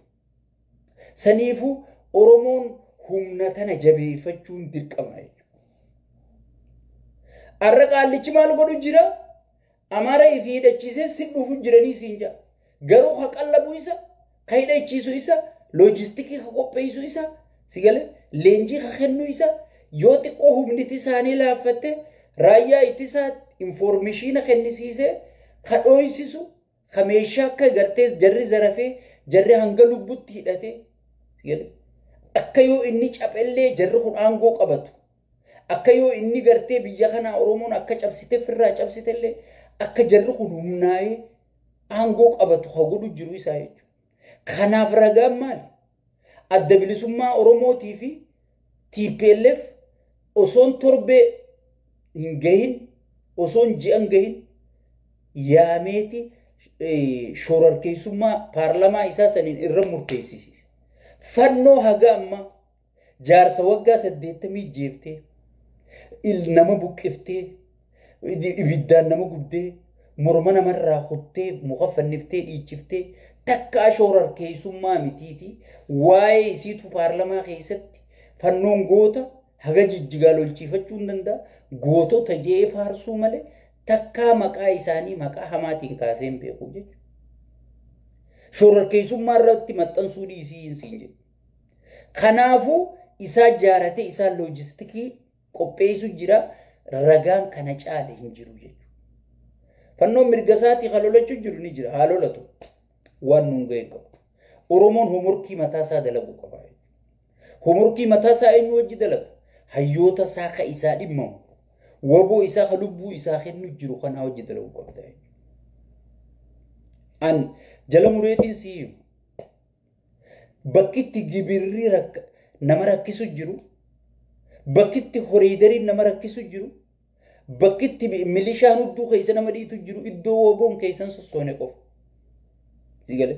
saniifuu oromoon humna tana jabeeffachuun dirqama arra qaallichi maal godhu jira amara ifii hidhachiisee si dhufu jiranii siin jaa garuu ha qallabu isa ka hidhachiisu isa loojistikii ka qopheessu isa sigale leenjii ka kennu isa yoo xiqqoo humniti isaanii laaffatte raayyaa ittisaa informeeshina kennisiisee ka dhooysisu ka meeshaa akka gartees jarri zarafee jarri hanga lubbutti hidhatee sigale akka yoo inni caphellee jarri kun aangoo qabatu akka yoo inni gartee biyya kana oromoon akka cabsite firraa cabsitellee akka jarri kun humnaayee aangoo qabatu ha godhu jiru isaa jechuudha. Kanaaf ragaan maali? Adda bilisummaa Oromootii fi TPLF osoon torbee hin gahin osoon ji'an gahin yaameeti shororkeessummaa paarlamaa isaa saniin irra murteessisiise. Fannoo haga amma jaarsa waggaa 80 jeeftee nama buqqiftee ibiddaan nama gubdee morma namarraa kuttee muka fanniftee dhiichiftee takka shororkeessummaa mitiiti waa'ee isiitu paarlamaa keessatti fannoon goota haga jijjigaa lolchiifachuu hin danda'a gootota jee faarsuu malee takka maqaa isaanii maqaa hamaatiin kaasee hin beeku jechuudha. Shororkeessummaa irratti maxxansuu dhiisii hin siin jedhu. Kanaafuu isaa jaaratee isaa loojistikii qopheessu jira ragaan kana caale hin jiru jechuudha. Fannoon mirga isaatii halolachuu jiru ni jira haalolatu waan nun ga'e qabu. Oromoon homorkii mataa isaa dalaguu qaba. Homorkii mataa isaa eenyu wajji dalagu hayyoota isaa ka isaa dhimmamu waboo isaa ka lubbuu isaa kennu jiru kanaa wajji dalaguu qabda. An jala mureetiin si'imu bakkitti gibirri nama rakkisu jiru bakkitti horiidariin nama rakkisu jiru bakkitti milishaan hudduu keessa nama dhiitu jiru iddoo waboon keessan sossoone qofa. Sigale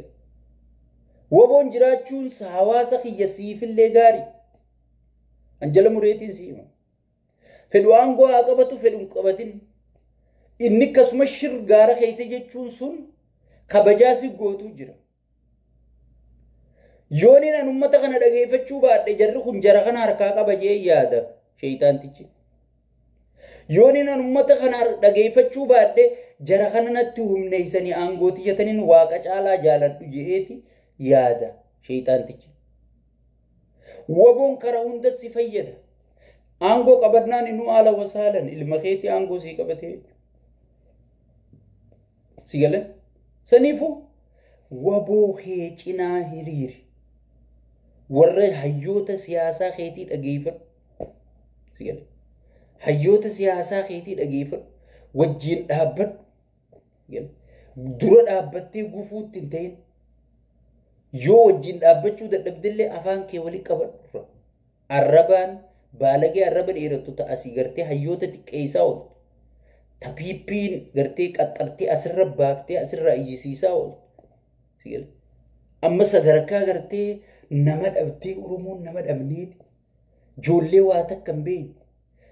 waboon jiraachuun hawaasa kiyya siifillee gaarii. Anjala mureetiin siima. Fedhu aangoo haa qabatu fedhu hin qabatin. Inni akkasuma shirgaara keessa jechuun sun kabajaa si gootuu jira. Yooni nan ummata kana dhageeffachuu baadhe jarri kun jara kana harkaa qaba jee yaada sheeyxaantichi. Yooni nan ummata kana dhageeffachuu baadhe jara kana natti humneeysanii aangoo tiyyataniin waaqa caalaa jaaladhu jeeti yaada sheeyxaantichi. Waboon karaa hunda si fayyada. Aangoo qabannaan inuu haala wasaalan ilma keetii aangoo sii qabatee. Si galan? Saniifuu waboo kee cinaa hiriiri. Warra hayyoota siyaasaa keetii dhageeffadhu. Si galan? Hayyoota siyaasaa keetii dhageeffadhu. Wajjiin dhaabbadhu. Dura dhaabbattee gufuutti hin ta'in. Yoo wajjiin dhaabbachuu dadhabdellee afaan kee walii qabadhu. Arrabaan baalagee arraba dheerattu ta'asii gartee hayyoota xiqqeessaa ooltu. Tapiippiin gartee qaxxartee asirra baaftee asirraa iyyisiisaa ooltu. Amma sadarkaa gartee nama dhabdee Oromoon nama dhabnee ijoollee waa takka hin beekne.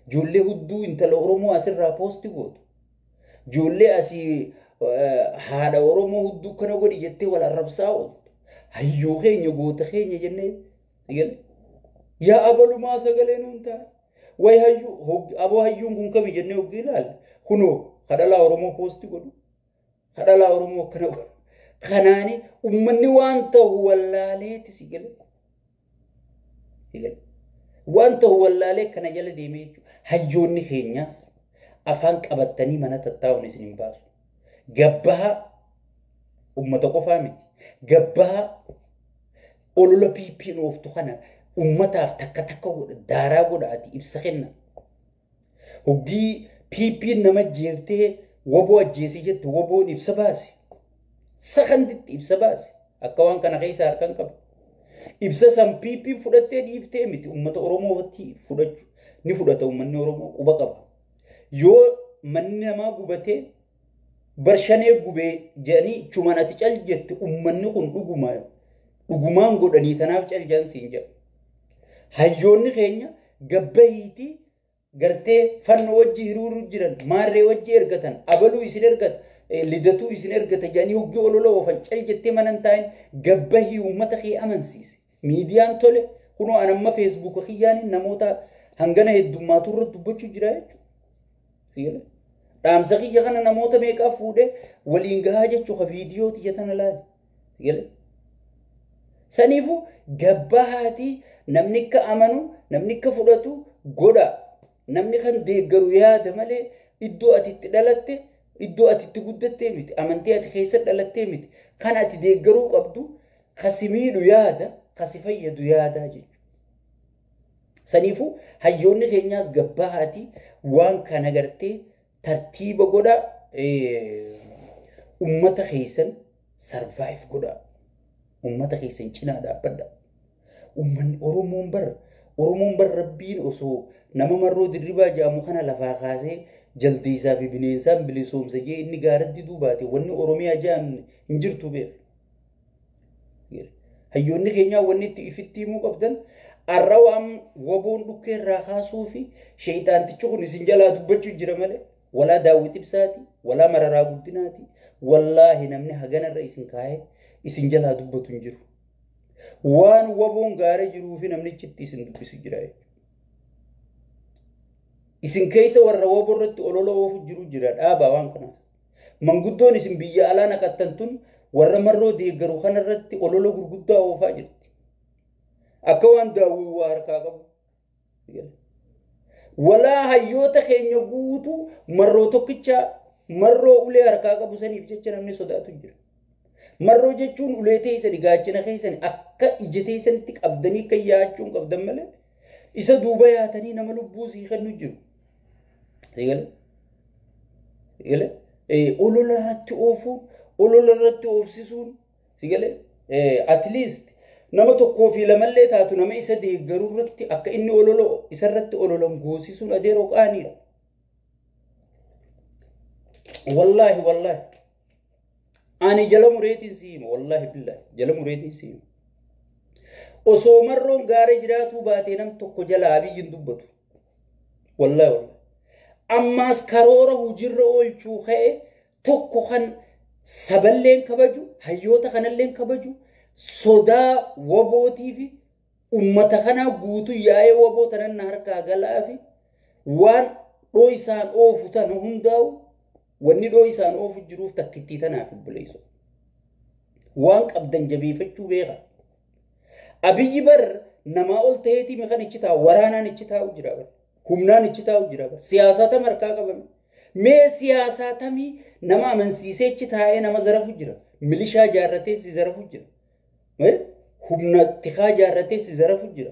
Ijoollee hudduu intala Oromoo asirraa poosti gootu. Ijoollee asii haadha Oromoo hudduu kana godhi jettee wal arrabsaa ooltu. Hayyuu keenya goota keenya jennee yaa abalumaa sagalee nuun ta'a. Way hayyuu aboo hayyuun kun kami jennee hogii ilaalla. Kunoo kadhalaa Oromoo poosti godhu. Kadhalaa Oromoo kana godhu. Kanaani ummanni waan ta'u wallaaleeti si gale. Waan ta'u wallaalee kana jala deemee jechuudha. Hayyoonni keenyaas afaan qabattanii mana tattaa'uun isin hin baasu. Gabbaha ummata qofaa miti. Gabbaha olola piippiin ooftu kana ummataaf takka takka godha daaraa godhaati ibsa kenna. Hoggii piippiin nama jeeftee waboo ajjeesii jette waboon ibsa baase. Sakanditti ibsa baase. Akka waan kana keessa harkaan qabu. Ibsa san piippiin fudhattee dhiiftee miti ummata Oromooti fudhachuu. Ni fudhata ummanni Oromoo quba qaba. Yoo manni namaa gubatee برشاني قبي جاني شومان تجال جت أمني خن dhugumaan godhanii tanaaf caljan siinja hayyoonni keenya gabbahiiti gartee fanno wajji hiruuru jiran maarree wajji ergatan abaluu isin ergata lidatuu isin ergata janii hoggi olola ofan caljettee manan taa'in gabbahii uummata kee amansiise miidiyaan tole kunoo anamma feesbuuka kiyyaaniin namoota hangana heddummaatu irratti dubbachuu jira jechuudha dhaamsa kiyya kana namoota meeqaa fuudhee waliin gahaa jechuu ka viidiyoo tiyya tana laali sanifu gabbahati namni ka amanu namni ka fudhatu goda namni kan deeggaru yaada male iddoo atitti dhalatte iddoo atitti guddatte miti amantii ati keessa dhalatte miti kan ati deeggaruu qabdu kasimiidhu yaada kasifayyadu yaada jechuudha sanifu hayyoonni keenyaas gabbahati waan kana gartee tartiiba goda ummata keessan survive goda ummata keessan cinaa dhaabbadha ummanni oromoon bar rabbiin osoo nama marroo dirribaa jaamu kana lafaa kaasee jaldiisaa fi bineensaan bilisoomsa jee inni gaaratti duubaate wanni oromiyaa jaan hin jirtu beek hayyoonni keenyaa wanni itti ifitti himuu qabdan arra waan waboon dhukkee irraa kaasuu fi sheeyxaantichi kun isin jalaa dubbachuu jira malee walaa daawwit ibsaati walaa mararaa guddinaati wallaahi namni haganarra isin kaa'ee isin jalaa dubbatu hin jiru waan waboon gaara jiruu fi namnichitti isin dubbisu jira isin keessa warra waboo irratti olola oofu jiru jira dhaabaa waan kanaaf manguddoon isin biyya alaa naqattan tun warra marroo deeggaru kana irratti olola gurguddaa oofaa jirti akka waan daawwii waa harkaa qabu walaa hayyoota keenya guutuu marroo tokkicha marroo ulee harkaa qabu saniif jecha namni sodaatu jira marroo jechuun ulee teessani gaachana keessani akka ija teessanitti qabdanii kan yaachuun qabdan malee isa duuba yaatanii nama lubbuu sii kennu jiru olola irratti oofuun olola irratti oofsisuun at least nama tokkoo fi lamallee taatu nama isa deeggaruu irratti akka inni olola isa irratti ololan goosisuun adeeroo qaaniidha wallaahi ani jala mureetiin siima wallaahi billahi jala mureetiin siima osoo marroon gaara jiraatuu baatee nam tokko jala abiyyin dubbatu wallaahi ammaas karoora hujirra oolchuu ka'e tokko kan saballeen kabaju hayyoota kanalleen kabaju sodaa wabootii fi ummata kana guutuu yaa'ee waboo tanan harkaa galaa fi waan dhoo isaan oofu tana hundaa'u wanni dhoo isaan oofu jiruuf takkittii tanaaf buleessu waan qabdan jabeeffachuu beeka abiyyi bar namaa ol ta'eetii meeqan ichi taa'u waraanaan ichi taa'u jira bar humnaan ichi taa'u jira bar siyaasata markaa qabame mee siyaasatamii nama amansiisee ichi taa'ee nama zarafu jira milishaa jaarratee si zarafu jira humna tikaa jaarratee si zarafu jira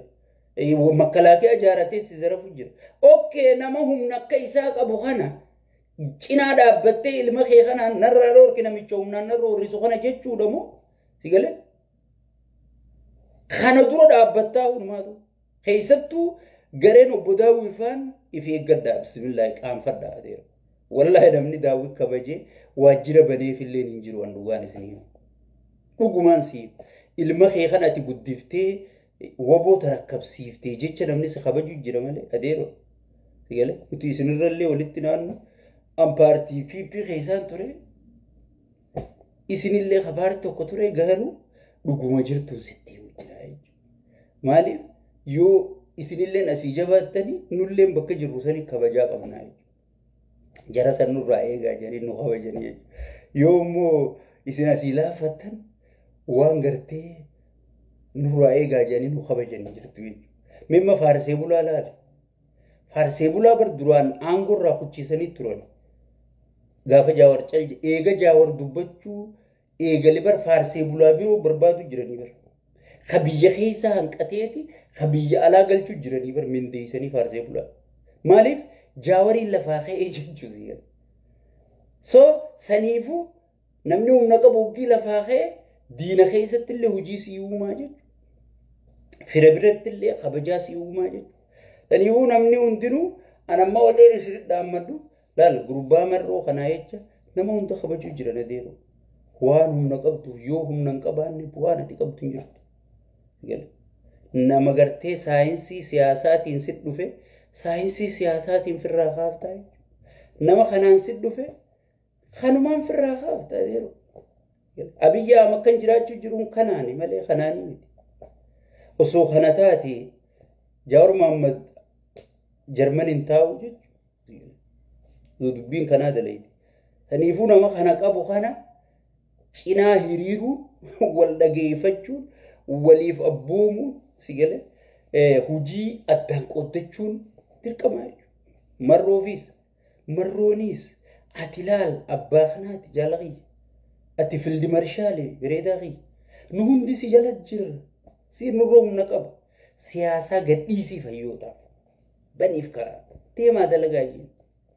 makalaakiyaa jaarratee si zarafu jira okay nama humna akka isaa qabu kana cinaa dhaabbattee ilma kee kanaan narraa dhoorki namicha humnaan narra horrisu kana jechuudha moo sigalee kana dura dhaabbattaa hundumaatu keessattuu gareen obbo Daawwifaan if eeggadhaa bismillaahi qaanfadhaa adeera wallaahi namni Daawwit kabajee waajjira baneefillee hin jiru waan dhugaan isinii dhugumaan siif ilma kee kana ati guddiftee waboota rakkabsiiftee jecha namni si kabajuu jira malee adeero sigalee uti isinirrallee walitti naannu ampartii piipii keessaan ture isinillee kabaarti tokko ture garuu dhuguma jirtu sitti hojjaa maaliif yoo isinilleen asii jabaattanii nulleen bakka jirru sanii kabajaa qabnaa jara san nurraa eegaa jedhanii nu kabajanii yoo immoo isin asii laafattan waan gartee nurraa eegaa jedhanii nu kabajanii jirtu mimma faarsee bulaa laala faarsee bulaa bar duraan aangorraa kuchiisanii turan gaafa jaawar calje eega jaawar dubbachuu eegali bar faarsee bulaa biroo barbaadu jiranii bar kabiyya keessaa hanqateeti kabiyya alaa galchuu jiranii bar mindeessanii faarsee bulaa maaliif jaawariin lafaa ka'ee jechuudha so saniifu namni humna qabu hoggii lafaa ka'ee diina keessatti illee hojii si uumaa jechuudha fira biratti illee kabajaa si uumaa jechuudha saniifuu namni hundinuu anamma walleen isin dhaammadhu laal gurbaa marroo kanaa jecha nama hunda kabajuu jira na deemu waan humna qabdu yoo humna hin qabaanne bu'aan ati qabdu hin jirtu nama gartee saayinsii siyaasaatiin sit dhufe saayinsii siyaasaatiin firraa kaaftaa nama kanaan sit dhufe kanumaan firraa kaaftaa yeroo Abiyyi Ahmad kan jiraachuu jiruun kanaani malee kanaani miti osoo kana taate Jawaar Mohammad Jarmaniin taa'u jechuudha dubbiin kanaa daleeti kaniifuu nama kana qabu kana cinaa hiriiruun wal dhageeffachuun waliif abboomuun sigale hujii addaan qoddachuun dirqama marroofis marrooniis ati laal abbaa kanaati jaalaqii ati fildi marshaalee bireedaaqii nu hundi si jala jirra si nurroo humna qaba siyaasaa gadhiisii fayyootaaf baniif karaa deemaa dalagaa jiru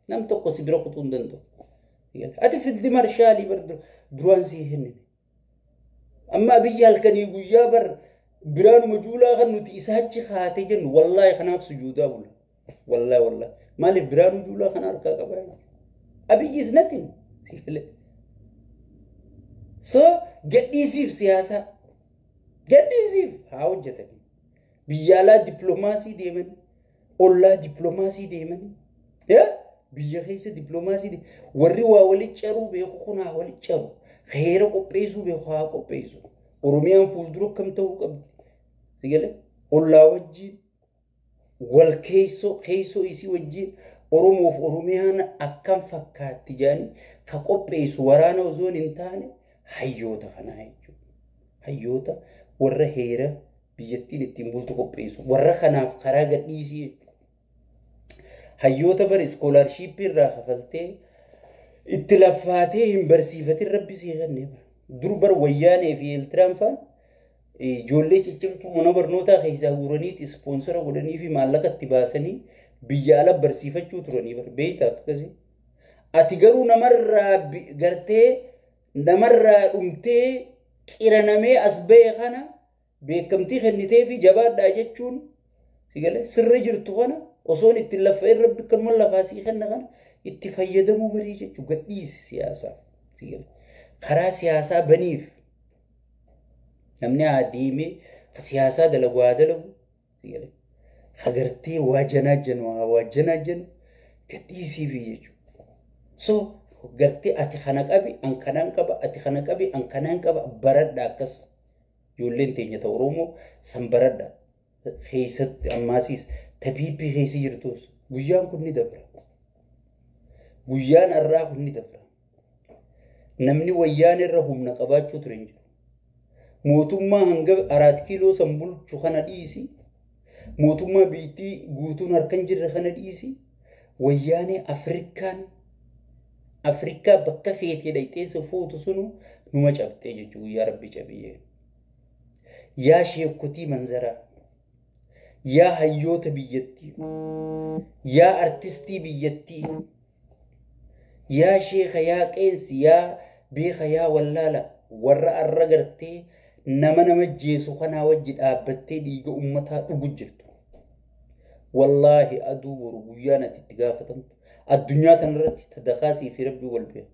nam tokko si bira kutuu hin danda'u ati fildi marshaalii duraan sii hennine amma biyya halkanii guyyaa bar biraanuma juulaa kan nuti isaachi kaate jennu wallaahi kanaaf sujuudaa bula wallaahi maaliif biraanu juulaa kana harkaa qabaa abiyyi is nothing so gadhiisiif siyaasa gadhiisiif haa hojjetani biyya alaa dippiloomaasii deeman ollaa dippiloomaasii deeman biyya keessa dippiloomaasii warri waa walitti caruu beeku kun haa walitti caru heera qopheessuu beeku haa qopheessu oromiyaan fuuldura kam ta'uu qabdi sigale ollaa wajjiin wal keeysoo isii wajjiin oromoof oromiyaan akkam fakkaatti jaani ka qopheessu waraana osoon hin taane hayyoota kanaa jechuudha hayyoota warra heera biyyattiin ittiin bultu qopheessu warra kanaaf karaa gadhiisii hayyoota bar iskoolaarshiippii irraa kafaltee itti laffaatee hin barsiifatin rabbi sii kennee dur bar wayyaanee fi eeltiraan faan ijoollee ciccimtuu mana barnootaa keessaa guuraniiti ispoonsara godhanii fi maallaqa itti baasanii biyya ala barsiifachuu turanii bar beeytaa akkasii ati garuu namarraa gartee namarraa dhumtee qiranamee as ba'e kana beekamtii kennitee fi jabaadhaa jechuun sigale sirra jirtu kana osoon itti laffa'ee rabbi kanuma lafaa sii kenna kana itti fayyadamuu barii jechuu gadhiisi siyaasaa sigale karaa siyaasaa baniif namni adeemee siyaasaa dalagu haa dalagu sigale hagartee waa janaa jennu gadhiisiif jechuudha so gartee ati kana qabi an kanaan qaba ati kana qabi an kanaan qaba baradha akkas ijoolleen teenya ta'u Oromoo san baradha keessatti ammaasiis tabiibii keessa jirtus guyyaan kun ni dabra guyyaan arraa kun ni dabra namni wayyaan irra humna qabaachuu ture hin jiru mootummaa hanga 4 kiiloo san bulchu kana dhiisi mootummaa biitii guutuun harkan jirre kana dhiisi wayyaanee Afrikaa bakka feetee dhayxeessa fuutu sunu numa cabxee jechuu guyyaa rabbi cabiyee yaa sheekotii manzaraa yaa hayyoota biyyattii yaa artistii biyyattii yaa sheekha yaa qeensi yaa beeka yaa wallaala warra arra gartee nama jeesu kanaa wajji dhaabbattee dhiiga ummataa dhugu jirtu wallaahi aduu boru guyyaan ati itti gaafatamtu addunyaa tanarratti tadakaasii fi rabbii wal beeku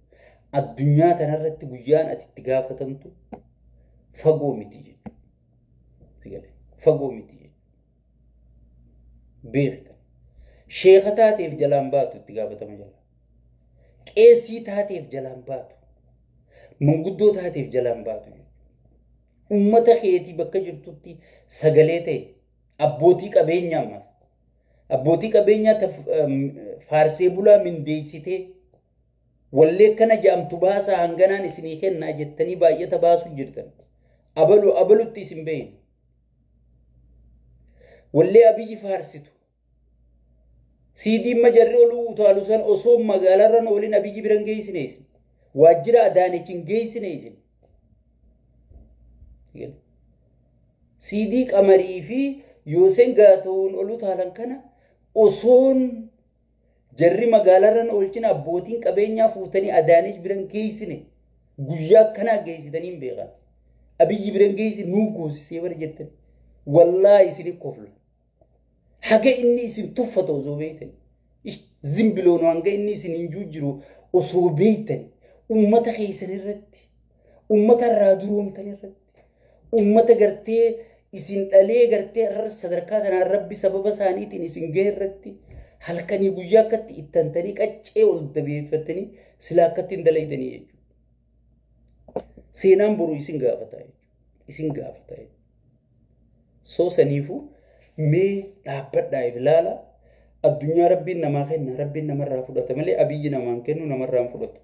addunyaa tanarratti guyyaan ati itti gaafatamtu fagoo miti jechuudha fagoo miti beekta sheekha taateef jalaan baatu itti gaafatama jala qeesii taateef jalaan baatu manguddoo taateef jalaan baatu ummata keetii bakka jirtutti sagalee ta'e abbootii qabeenyaa ammas abbootii qabeenyaa faarsee bulaa mindeessitee wallee kana jaamtu baasaa hanganaan isinii kennaa jettanii baay'ata baasuu jirtan abalutti isin beeyin wallee abiyyi faarsitu siidiin majarri oluu utaalu san osoo magaalarran olin abiyyi biran geessine isin waajjira adaanichin geessine isin siidii qamarii fi yoosen gaatoon oluu taalan kana osoon jarri magaalarran olchin abbootiin qabeenyaa fuutanii adaanich biran geessine guyyaa akkanaa geessitanii hin beekan abiyyi biran geessi nuu goosisee bara jettan wallaahi isin kofla haga inni isin tuffatu osoo beeytan zimbiloon hanga inni isin hin jiru osoo beeytan ummata keessan irratti ummata irraa duroomtan irratti ummata gartee isin dhalee gartee irra sadarkaa tanaan rabbi sababa isaaniitiin isin ga'e irratti halkanii guyyaa akkatti ittantanii qaccee ol dabeeffatanii silaa akkatti hin dalaydanii jechuudha. Seenaan boruu isin gaafataa jechuudha. Isin gaafataa jechuudha. Soo saniifuu mee dhaabbadhaa ilaala. Addunyaa rabbiin namaa kenna rabbiin namarraa fudhata malee abiyyi namaan kennu namarraa hin fudhatu.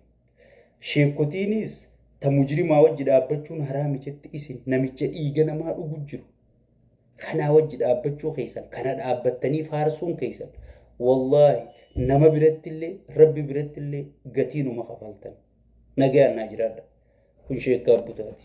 Sheekotiinis ta mujrimaa wajji dhaabbachuun haraami jetti isin namicha dhiiga namaa dhugu jiru. Kanaa wajji dhaabbachuu keessan kana dhaabbattanii faarsuun keessan wallahi nama birattillee rabbi birattillee gatiinuma kafaltan. Nagaan naa jiraadha. Kun sheekkaa Abbutaati.